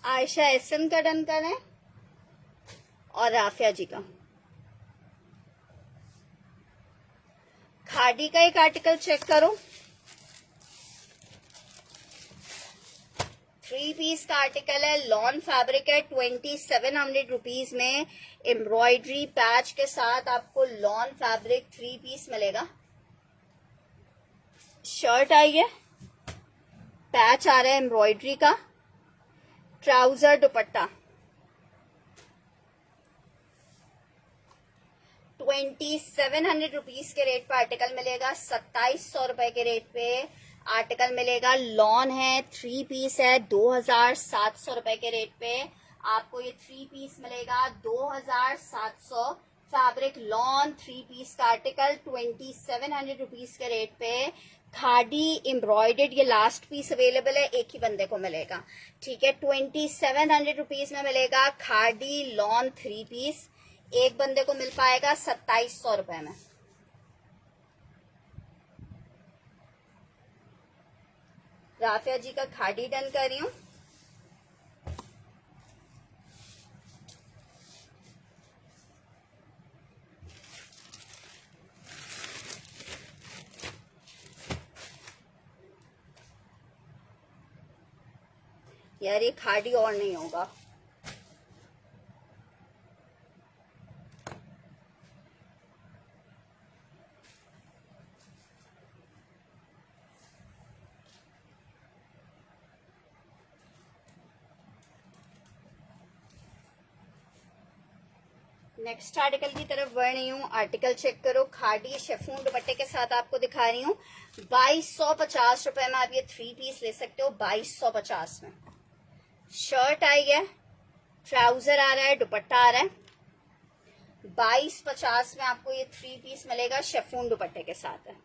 आयशा एसएम का डन करें और राफिया जी का। खादी का एक आर्टिकल चेक करो, 3 पीस का आर्टिकल है, लॉन फैब्रिक है, 2700 रुपीज में एम्ब्रॉयडरी पैच के साथ आपको लॉन फैब्रिक 3 पीस मिलेगा। शर्ट आई है, पैच आ रहा है एम्ब्रॉयडरी का, ट्राउजर दुपट्टा, 2700 रुपीज के रेट पर आर्टिकल मिलेगा। 2700 रुपए के रेट पे आर्टिकल मिलेगा। लॉन है, 3 पीस है, 2700 रुपए के रेट पे आपको ये 3 पीस मिलेगा। 2700 फैब्रिक लॉन 3 पीस का आर्टिकल 2700 रुपीज के रेट पे। खादी एम्ब्रॉयडर्ड ये लास्ट पीस अवेलेबल है, एक ही बंदे को मिलेगा, ठीक है। 2700 रुपीज में मिलेगा खादी लॉन 3 पीस, एक बंदे को मिल पाएगा 2700 रुपए में। राफिया जी का खादी डन कर रही हूँ। यार ये खादी और नहीं होगा। नेक्स्ट आर्टिकल की तरफ बढ़ रही हूँ। आर्टिकल चेक करो, खादी शेफून दुपट्टे के साथ आपको दिखा रही हूँ। 2250 रुपए में आप ये 3 पीस ले सकते हो, 2250 में। शर्ट आई है, ट्राउजर आ रहा है, दुपट्टा आ रहा है। 2250 में आपको ये 3 पीस मिलेगा, शेफून दुपट्टे के साथ है।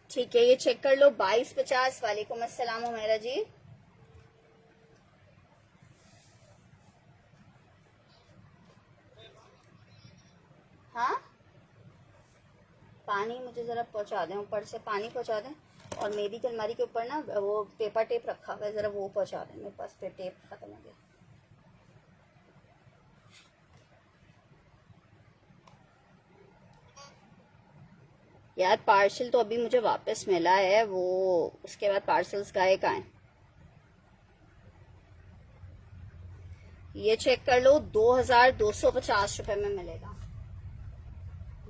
ठीक है, ये चेक कर लो, 2250। वालेकुम अस्सलाम हुमैरा जी। हाँ, पानी मुझे जरा पहुंचा दें, ऊपर से पानी पहुंचा दें। और मेरी की अलमारी के ऊपर ना वो पेपर टेप रखा हुआ है, जरा वो पहुंचा दें, मेरे पास पे टेप खत्म हो गया। यार पार्सल तो अभी मुझे वापस मिला है, वो उसके बाद पार्सल्स गए कहाँ हैं? ये चेक कर लो, 2250 रुपए में मिलेगा।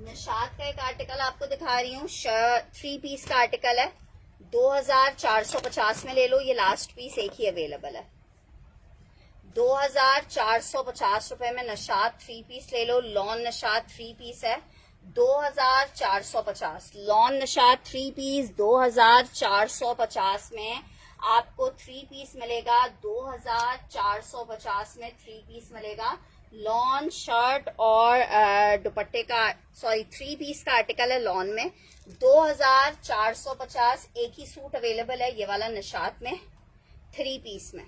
निशात का एक आर्टिकल आपको दिखा रही हूँ, 3 पीस का आर्टिकल है, 2450 में ले लो। ये लास्ट पीस एक ही अवेलेबल है। 2450 रुपए में नशात 3 पीस ले लो। लॉन नशात 3 पीस है, 2450। लॉन नशात 3 पीस 2450 में आपको 3 पीस मिलेगा। 2450 में 3 पीस मिलेगा। लॉन शर्ट और दुपट्टे का, सॉरी 3 पीस का आर्टिकल है लॉन में। 2450। एक ही सूट अवेलेबल है ये वाला निशात में, 3 पीस में।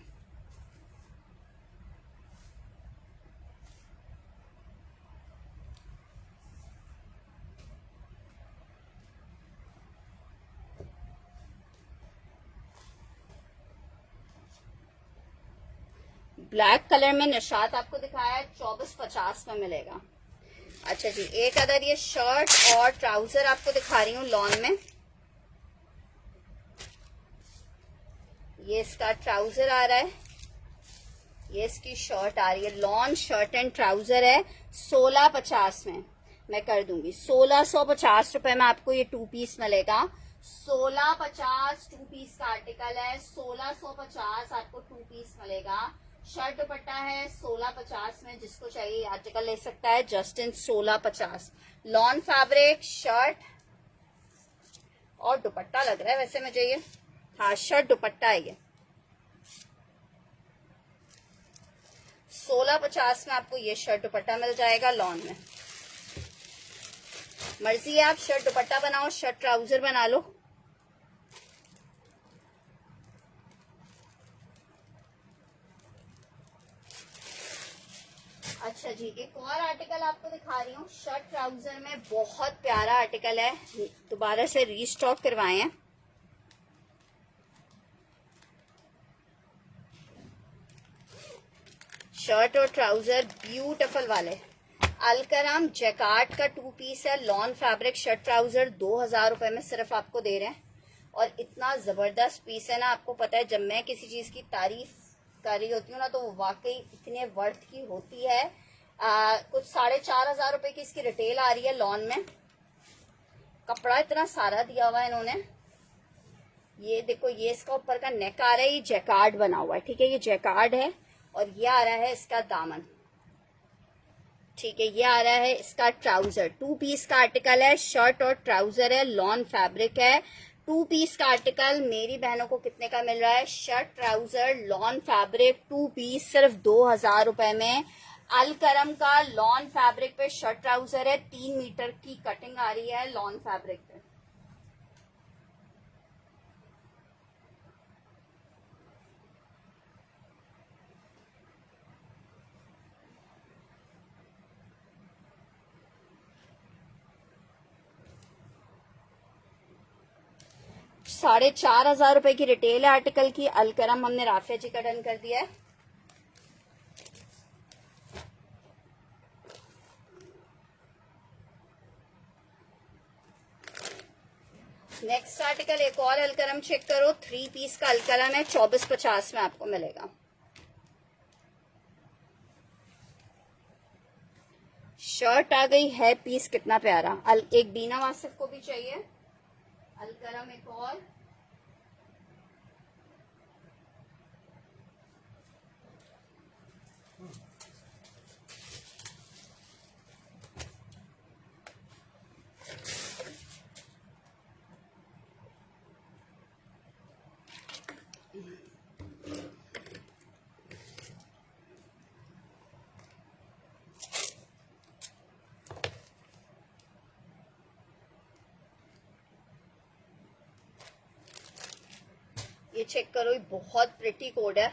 ब्लैक कलर में निशात आपको दिखाया है, 2450 में मिलेगा। अच्छा जी, एक अदर ये शर्ट और ट्राउजर आपको दिखा रही हूँ लॉन में। ये इसका ट्राउजर आ रहा है, ये इसकी शर्ट आ रही है। लॉन शर्ट एंड ट्राउजर है, 1650 में मैं कर दूंगी। 1650 रुपए में आपको ये 2 पीस मिलेगा। 1650 2 पीस का आर्टिकल है, 1650 आपको 2 पीस मिलेगा। शर्ट दुपट्टा है 1650 में, जिसको चाहिए आर्टिकल ले सकता है, just in 1650। Lawn fabric shirt और दुपट्टा लग रहा है वैसे मुझे ये, हाँ शर्ट दुपट्टा है ये। 1650 में आपको ये शर्ट दुपट्टा मिल जाएगा लॉन में। मर्जी है आप शर्ट दुपट्टा बनाओ, शर्ट ट्राउजर बना लो, जी, एक और आर्टिकल आपको दिखा रही हूँ शर्ट ट्राउजर में, बहुत प्यारा आर्टिकल है, दोबारा से रीस्टॉक करवाए हैं। शर्ट और ट्राउजर ब्यूटीफुल वाले, अलकरम जैकार्ड का 2 पीस है, लॉन फैब्रिक शर्ट ट्राउजर 2000 रुपए में सिर्फ आपको दे रहे हैं। और इतना जबरदस्त पीस है ना, आपको पता है जब मैं किसी चीज की तारीफ कर रही होती हूँ ना तो वो वाकई इतने वर्थ की होती है। कुछ 4500 रुपए की इसकी रिटेल आ रही है लॉन में। कपड़ा इतना सारा दिया हुआ है इन्होंने। ये देखो, ये इसका ऊपर का नेक आ रहा है, ये जैकार्ड बना हुआ है, ठीक है, ये जैकार्ड है। और ये आ रहा है इसका दामन, ठीक है, ये आ रहा है इसका ट्राउजर। 2 पीस का आर्टिकल है, शर्ट और ट्राउजर है, लॉन फैब्रिक है। 2 पीस का आर्टिकल मेरी बहनों को कितने का मिल रहा है? Shirt trouser lawn fabric 2 piece सिर्फ 2000 रुपए में। अलकरम का लॉन फैब्रिक पे शर्ट ट्राउजर है, 3 मीटर की कटिंग आ रही है लॉन फैब्रिक पे। ₹4500 रुपए की रिटेल है आर्टिकल की। अलकरम हमने राफिया जी का डन कर दिया है। नेक्स्ट आर्टिकल एक और अलकरम चेक करो, 3 पीस का अलकरम है, 2450 में आपको मिलेगा। शर्ट आ गई है, पीस कितना प्यारा। एक बीना वासिफ को भी चाहिए अलकरम एक और। ये चेक करो, ये बहुत प्रिटी कोड है,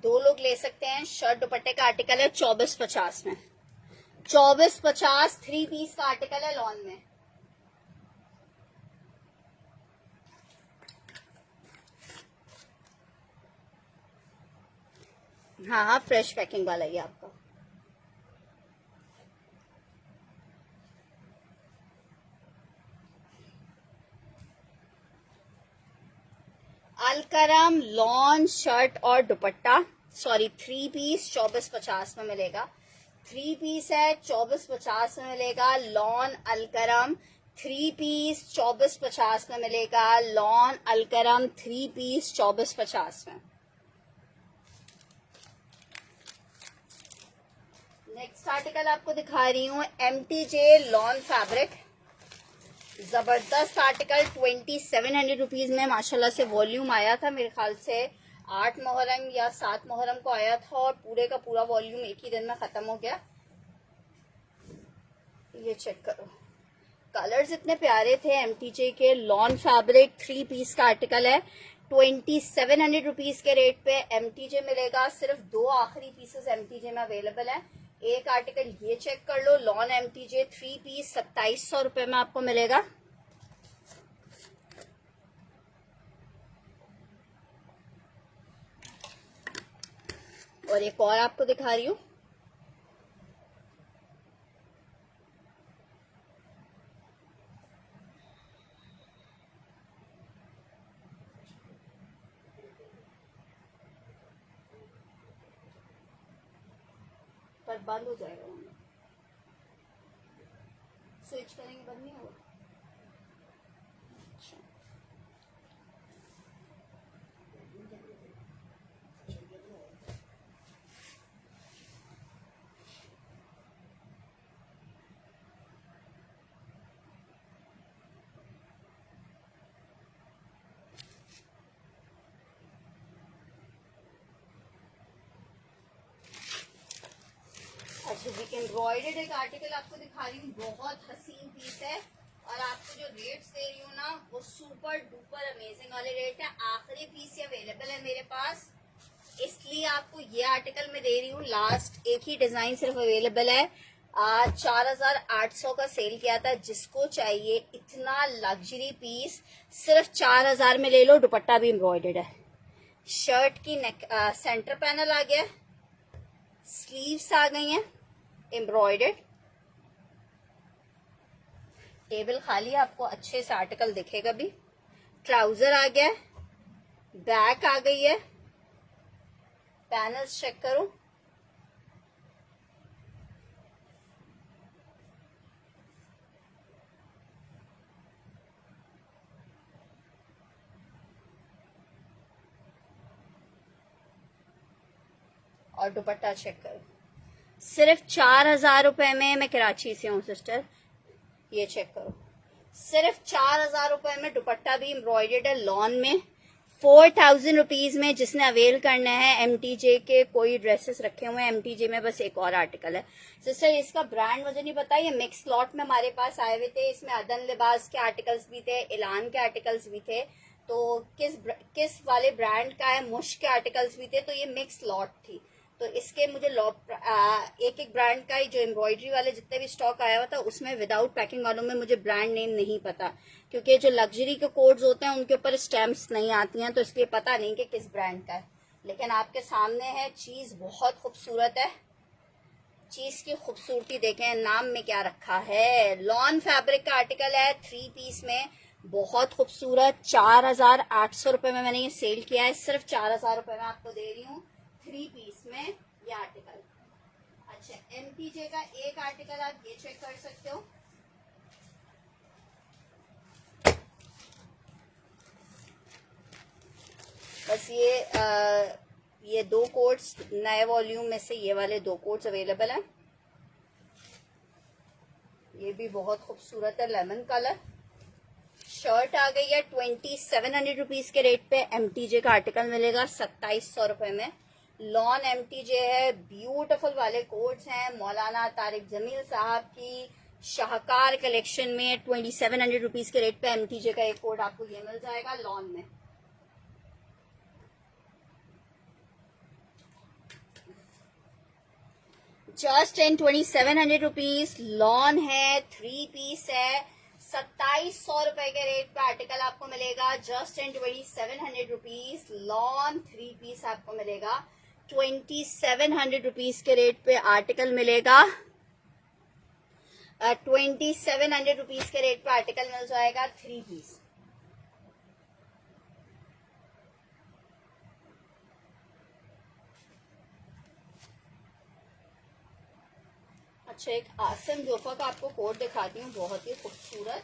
2 लोग ले सकते हैं। शर्ट दुपट्टे का आर्टिकल है 2450 में। 2450 3 पीस का आर्टिकल है लॉन में। हाँ हाँ, फ्रेश पैकिंग वाला ही आपका। अलकरम लॉन शर्ट और दुपट्टा, सॉरी 3 पीस 2450 में मिलेगा। 3 पीस है 2450 में मिलेगा। लॉन अलकरम 3 पीस 2450 में मिलेगा। लॉन अलकरम 3 पीस 2450 में। नेक्स्ट आर्टिकल आपको दिखा रही हूँ MTJ लॉन फैब्रिक, जबरदस्त आर्टिकल 2700 रुपीज में माशाल्लाह से वॉल्यूम आया था, मेरे ख्याल से 8 मुहर्रम या 7 मुहर्रम को आया था और पूरे का पूरा वॉल्यूम एक ही दिन में खत्म हो गया। ये चेक करो, कलर्स इतने प्यारे थे MTJ के। लॉन फैब्रिक 3 पीस का आर्टिकल है, 2700 रुपीज के रेट पे MTJ मिलेगा। सिर्फ 2 आखिरी पीसेस MTJ में अवेलेबल है। एक आर्टिकल ये चेक कर लो, लॉन MTJ 3 पीस 2700 रुपए में आपको मिलेगा। और एक और आपको दिखा रही हूँ, पर बंद हो जाएगा, स्विच करेंगे बंद नहीं होगा। अच्छा, जी एम्ब्रॉयडर्ड एक आर्टिकल आपको दिखा रही हूँ, बहुत हसीन पीस है। और आपको जो रेट्स दे रही हूँ ना वो सुपर डुपर अमेजिंग वाले रेट है। आखिरी पीस ही अवेलेबल है मेरे पास। इसलिए आपको ये आर्टिकल मैं दे रही हूँ। लास्ट एक ही डिजाइन सिर्फ अवेलेबल है। 4,800 का सेल किया था। जिसको चाहिए इतना लग्जरी पीस सिर्फ 4,000 में ले लो। दुपट्टा भी एम्ब्रॉयडर्ड है। शर्ट की नेक सेंटर पैनल आ गया, स्लीव्स आ गई हैं एम्ब्रॉयडर्ड। टेबल खाली, आपको अच्छे से आर्टिकल दिखेगा भी। ट्राउजर आ गया, बैक आ गई है, पैनल्स चेक करो। और दुपट्टा चेक करो। सिर्फ 4,000 रुपए में। मैं कराची से हूँ सिस्टर, ये चेक करो। सिर्फ 4,000 रुपए में दुपट्टा भी एम्ब्रॉयडर्ड है लॉन में। 4,000 रुपीज में जिसने अवेल करना है। एमटीजे के कोई ड्रेसेस रखे हुए हैं एमटीजे में। बस एक और आर्टिकल है सिस्टर, इसका ब्रांड मुझे नहीं पता। ये मिक्स लॉट में हमारे पास आए हुए थे। इसमें अदन लिबास के आर्टिकल्स भी थे, इलान के आर्टिकल्स भी थे। तो किस वाले ब्रांड का है, मुश के आर्टिकल्स भी थे। तो ये मिक्स लॉट थी। तो इसके मुझे एक एक ब्रांड का ही जो एम्ब्रॉयडरी वाले जितने भी स्टॉक आया हुआ था उसमें विदाउट पैकिंग वालों में मुझे ब्रांड नेम नहीं पता, क्योंकि जो लग्जरी के कोड्स होते हैं उनके ऊपर स्टैम्प्स नहीं आती हैं, तो इसलिए पता नहीं कि किस ब्रांड का है। लेकिन आपके सामने है, चीज बहुत खूबसूरत है। चीज की खूबसूरती देखें, नाम में क्या रखा है। लॉन फैब्रिक का आर्टिकल है, 3 पीस में, बहुत खूबसूरत। 4,800 रुपए में मैंने ये सेल किया है। सिर्फ 4,000 रुपए में आपको दे रही हूँ 3 पीस में ये आर्टिकल। अच्छा, एमटीजे का एक आर्टिकल आप ये चेक कर सकते हो। बस ये 2 कोट्स नए वॉल्यूम में से, ये वाले 2 कोट्स अवेलेबल हैं। ये भी बहुत खूबसूरत है, लेमन कलर। शर्ट आ गई है 2,700 रुपीज के रेट पे। एमटीजे का आर्टिकल मिलेगा 2,700 रुपए में। लॉन एमटीजे है, ब्यूटीफुल वाले कोट्स हैं। मौलाना तारिक जमील साहब की शाहकार कलेक्शन में 2,700 रुपीज के रेट पे एमटीजे का एक कोट आपको ये मिल जाएगा लॉन में। जस्ट इन 2,700 रुपीज लॉन है, 3 पीस है। 2,700 रुपए के रेट पे आर्टिकल आपको मिलेगा। Just in 2,700 rupees lawn 3 piece आपको मिलेगा। 2,700 रुपीज के रेट पे आर्टिकल मिलेगा। 2,700 रुपीज के रेट पे आर्टिकल मिल जाएगा 3 पीस। अच्छा, एक आसम जोफा का आपको कोट दिखाती हूँ, बहुत ही खूबसूरत।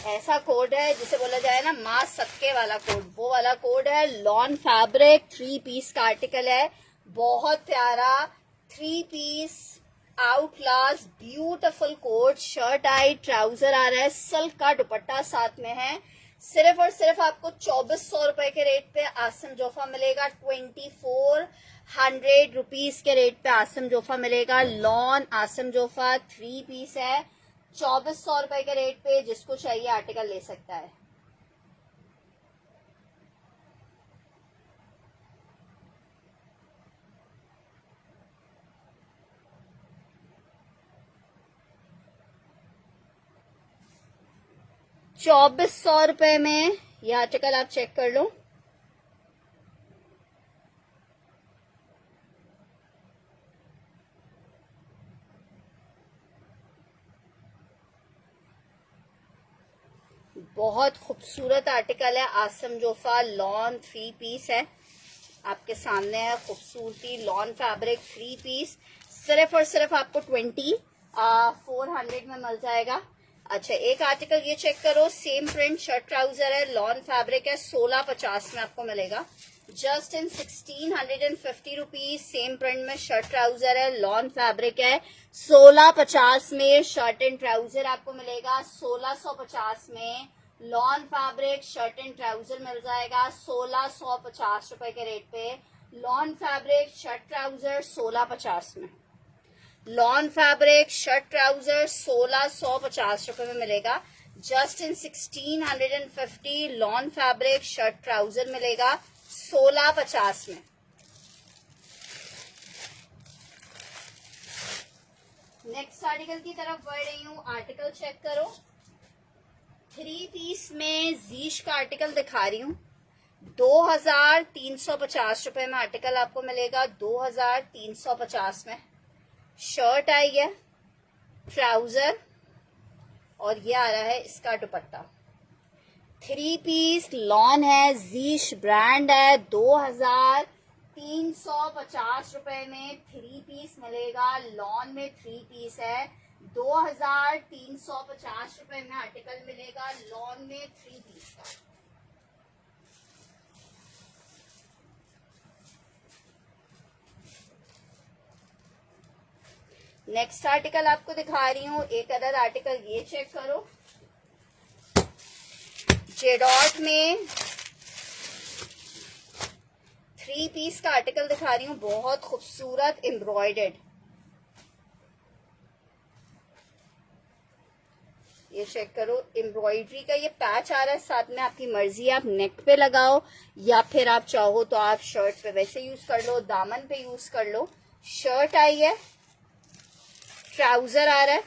ऐसा कोड है जिसे बोला जाए ना माँ सदके वाला कोड, वो वाला कोड है। लॉन फैब्रिक 3 पीस का आर्टिकल है, बहुत प्यारा 3 पीस आउटलास ब्यूटीफुल कोट। शर्ट आई, ट्राउजर आ रहा है, सिल्क का दुपट्टा साथ में है। सिर्फ और सिर्फ आपको 2,400 रुपए के रेट पे आसम जोफा मिलेगा। 2,400 रुपीज के रेट पे आसम जोफा मिलेगा। लॉन आसम जोफा 3 पीस है, 2,400 रुपए के रेट पे। जिसको चाहिए आर्टिकल ले सकता है। ₹2,400 में ये आर्टिकल आप चेक कर लो। बहुत खूबसूरत आर्टिकल है। आसम जोफा लॉन 3 पीस है, आपके सामने है। खूबसूरती लॉन फैब्रिक 3 पीस सिर्फ और सिर्फ आपको 2,400 में मिल जाएगा। अच्छा, एक आर्टिकल ये चेक करो, सेम प्रिंट शर्ट ट्राउजर है, लॉन फैब्रिक है, 1650 में आपको मिलेगा। जस्ट इन 1,650 रुपीज। सेम प्रिंट में शर्ट ट्राउजर है, लॉन फैब्रिक है, 1650 में शर्ट एंड ट्राउजर आपको मिलेगा। 1,650 में lawn fabric shirt and trouser मिल जाएगा 1,650 रुपए के रेट पे। लॉन फैब्रिक शर्ट ट्राउजर 1,650 में। लॉन फैब्रिक शर्ट ट्राउजर 1650 रुपए में मिलेगा। जस्ट इन 1650 लॉन फैब्रिक शर्ट ट्राउजर मिलेगा 1650 में। नेक्स्ट आर्टिकल की तरफ बढ़ रही हूँ। आर्टिकल चेक करो। 3 पीस में जीश का आर्टिकल दिखा रही हूँ। 2350 रुपए में आर्टिकल आपको मिलेगा। 2350 में शर्ट आई है, ट्राउजर और ये आ रहा है इसका दुपट्टा। 3 पीस लॉन है, जीश ब्रांड है। 2350 रुपए में 3 पीस मिलेगा। लॉन में 3 पीस है। 2350 रुपए में आर्टिकल मिलेगा लॉन में 3 पीस का। नेक्स्ट आर्टिकल आपको दिखा रही हूँ। एक अदर आर्टिकल ये चेक करो। जेडॉट में 3 पीस का आर्टिकल दिखा रही हूँ। बहुत खूबसूरत एम्ब्रॉयडर्ड, ये चेक करो। एम्ब्रॉयडरी का ये पैच आ रहा है साथ में। आपकी मर्जी, आप नेक पे लगाओ या फिर आप चाहो तो आप शर्ट पे वैसे यूज कर लो, दामन पे यूज कर लो। शर्ट आई है, ट्राउजर आ रहा है,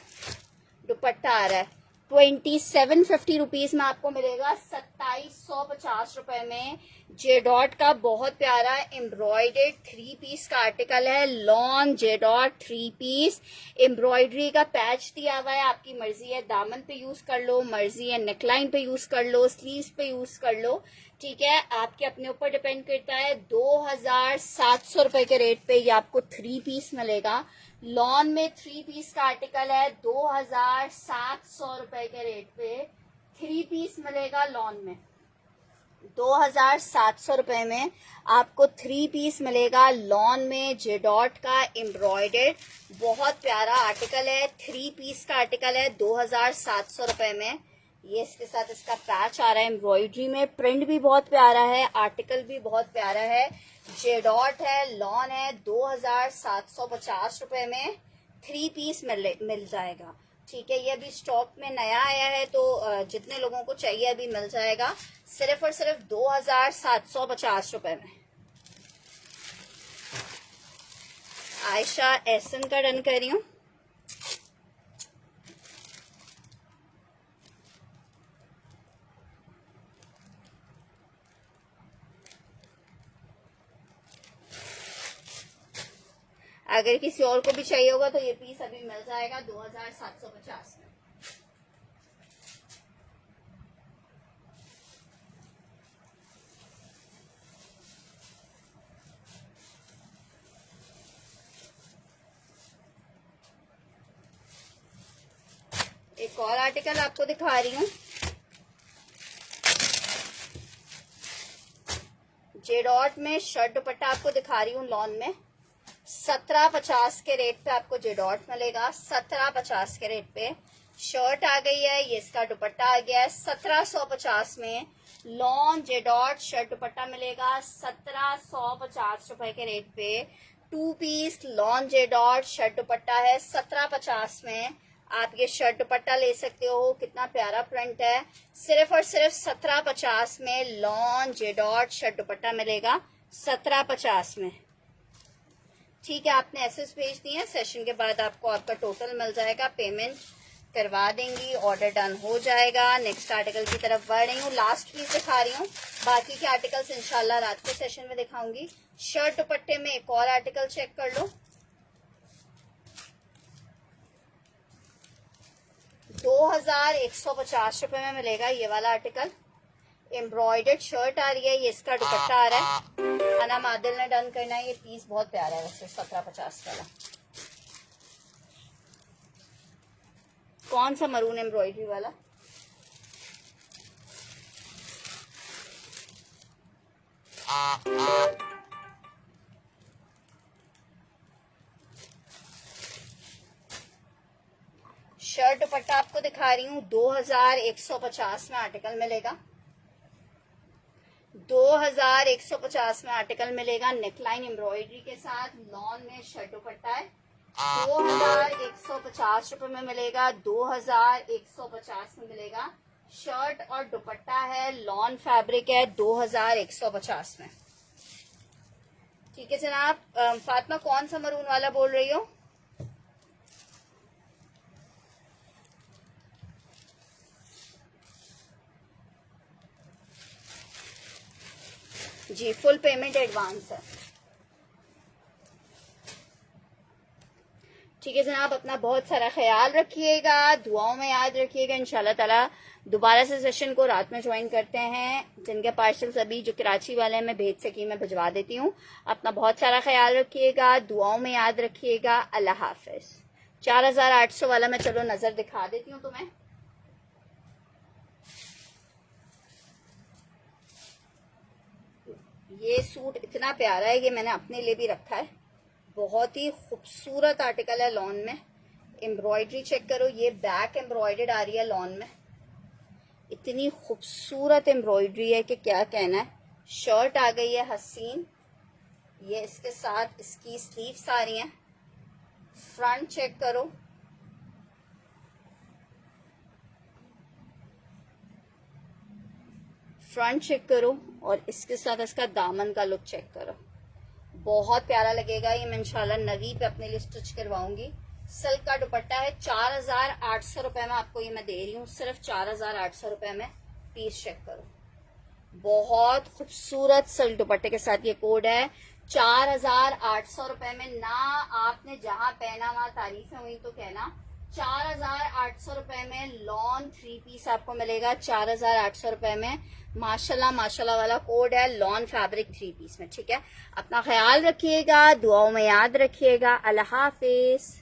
दुपट्टा आ रहा है। 2750 रुपीज में आपको मिलेगा। 2750 रुपए में जेडॉट का बहुत प्यारा एम्ब्रॉयडर्ड 3 पीस का आर्टिकल है। लॉन जेडॉट 3 पीस, एम्ब्रॉयडरी का पैच दिया हुआ है। आपकी मर्जी है, दामन पे यूज कर लो, मर्जी है नेकलाइन पे यूज कर लो, स्लीव्स पे यूज कर लो, ठीक है, आपके अपने ऊपर डिपेंड करता है। 2700 रुपए के रेट पे ये आपको 3 पीस मिलेगा। लॉन में 3 पीस का आर्टिकल है। 2700 रुपए के रेट पे 3 पीस मिलेगा लॉन में। 2700 रुपए में आपको 3 पीस मिलेगा लॉन में। जेडॉट का एम्ब्रॉयडर्ड बहुत प्यारा आर्टिकल है। 3 पीस का आर्टिकल है 2700 रुपए में। ये इसके साथ इसका पैच आ रहा है एम्ब्रॉयडरी में। प्रिंट भी बहुत प्यारा है, आर्टिकल भी बहुत प्यारा है। जेडॉट है, लॉन है। 2750 रुपए में 3 पीस मिल जाएगा, ठीक है। ये अभी स्टॉक में नया आया है तो जितने लोगों को चाहिए अभी मिल जाएगा। सिर्फ और सिर्फ 2750 रुपए में। आयशा एहसन का डन कर रही हूँ। अगर किसी और को भी चाहिए होगा तो ये पीस अभी मिल जाएगा 2750 में। एक और आर्टिकल आपको दिखा रही हूँ। जेडॉट में शर्ट दुपट्टा आपको दिखा रही हूँ लॉन में। 1750 के रेट पे आपको जेडॉट मिलेगा। 1750 के रेट पे शर्ट आ गई है, ये इसका दुपट्टा आ गया है। 1750 में लॉन जेडॉट शर्ट दुपट्टा मिलेगा। 1750 रुपए के रेट पे 2 पीस लॉन जेडॉट शर्ट दुपट्टा है। 1750 में आप ये शर्ट दुपट्टा ले सकते हो। कितना प्यारा प्रिंट है। सिर्फ और सिर्फ 1750 में लॉन जेडॉट शर्ट दुपट्टा मिलेगा। 1750 में, ठीक है। आपने एसेस भेज दिए, सेशन के बाद आपको आपका टोटल मिल जाएगा। पेमेंट करवा देंगी, ऑर्डर डन हो जाएगा। नेक्स्ट आर्टिकल की तरफ बढ़ रही हूँ। लास्ट पीस दिखा रही हूँ, बाकी के आर्टिकल्स इंशाल्लाह रात के सेशन में दिखाऊंगी। शर्ट दुपट्टे में एक और आर्टिकल चेक कर लो। 2150 रुपए में मिलेगा ये वाला आर्टिकल। एम्ब्रॉयडर्ड शर्ट आ रही है, ये इसका दुपट्टा आ रहा है। अना मादिल ने डन करना है। ये पीस बहुत प्यारा है वैसे 1750 वाला। कौन सा मरून एम्ब्रॉयडरी वाला? शर्ट दुपट्टा आपको दिखा रही हूँ। 2150 में आर्टिकल मिलेगा। 2150 में आर्टिकल मिलेगा। नेकलाइन एम्ब्रॉयडरी के साथ लॉन में शर्ट दुपट्टा है। 2150 रुपए में मिलेगा, 2150 में मिलेगा। शर्ट और दुपट्टा है, लॉन फैब्रिक है, 2150 में। ठीक है जनाब। फातिमा कौन सा मरून वाला बोल रही हो? जी फुल पेमेंट एडवांस है। ठीक है जनाब, अपना बहुत सारा ख्याल रखिएगा, दुआओं में याद रखिएगा। इंशाल्लाह ताला दोबारा से सेशन को रात में ज्वाइन करते हैं। जिनके पार्सल्स अभी जो कराची वाले हैं मैं भेज सकी, मैं भिजवा देती हूँ। अपना बहुत सारा ख्याल रखिएगा, दुआओं में याद रखिएगा। अल्लाह हाफिज। 4800 वाला मैं चलो नजर दिखा देती हूँ तुम्हें। ये सूट इतना प्यारा है, ये मैंने अपने लिए भी रखा है। बहुत ही खूबसूरत आर्टिकल है लॉन में। एम्ब्रॉयडरी चेक करो, ये बैक एम्ब्रॉयडर्ड आ रही है लॉन में। इतनी खूबसूरत एम्ब्रॉयडरी है कि क्या कहना है। शर्ट आ गई है हसीन, ये इसके साथ इसकी स्लीव्स आ रही हैं। फ्रंट चेक करो, फ्रंट चेक करो, और इसके साथ इसका दामन का लुक चेक करो। बहुत प्यारा लगेगा ये। मैं इंशाल्लाह नवी पे अपने लिए स्टिच करवाऊंगी। सिल्क का दुपट्टा है, 4800 रुपए में आपको ये मैं दे रही हूँ, सिर्फ 4800 रुपए में। पीस चेक करो, बहुत खूबसूरत सिल्क दुपट्टे के साथ ये कोड है। 4800 रुपए में ना आपने जहां पहना वहां तारीफें हुई तो कहना। 4800 रुपए में लॉन 3 पीस आपको मिलेगा, 4800 रुपए में। माशाल्लाह माशाल्लाह वाला कोड है, लॉन फैब्रिक 3 पीस में। ठीक है, अपना ख्याल रखिएगा, दुआओं में याद रखिएगा। अल्लाह हाफिज।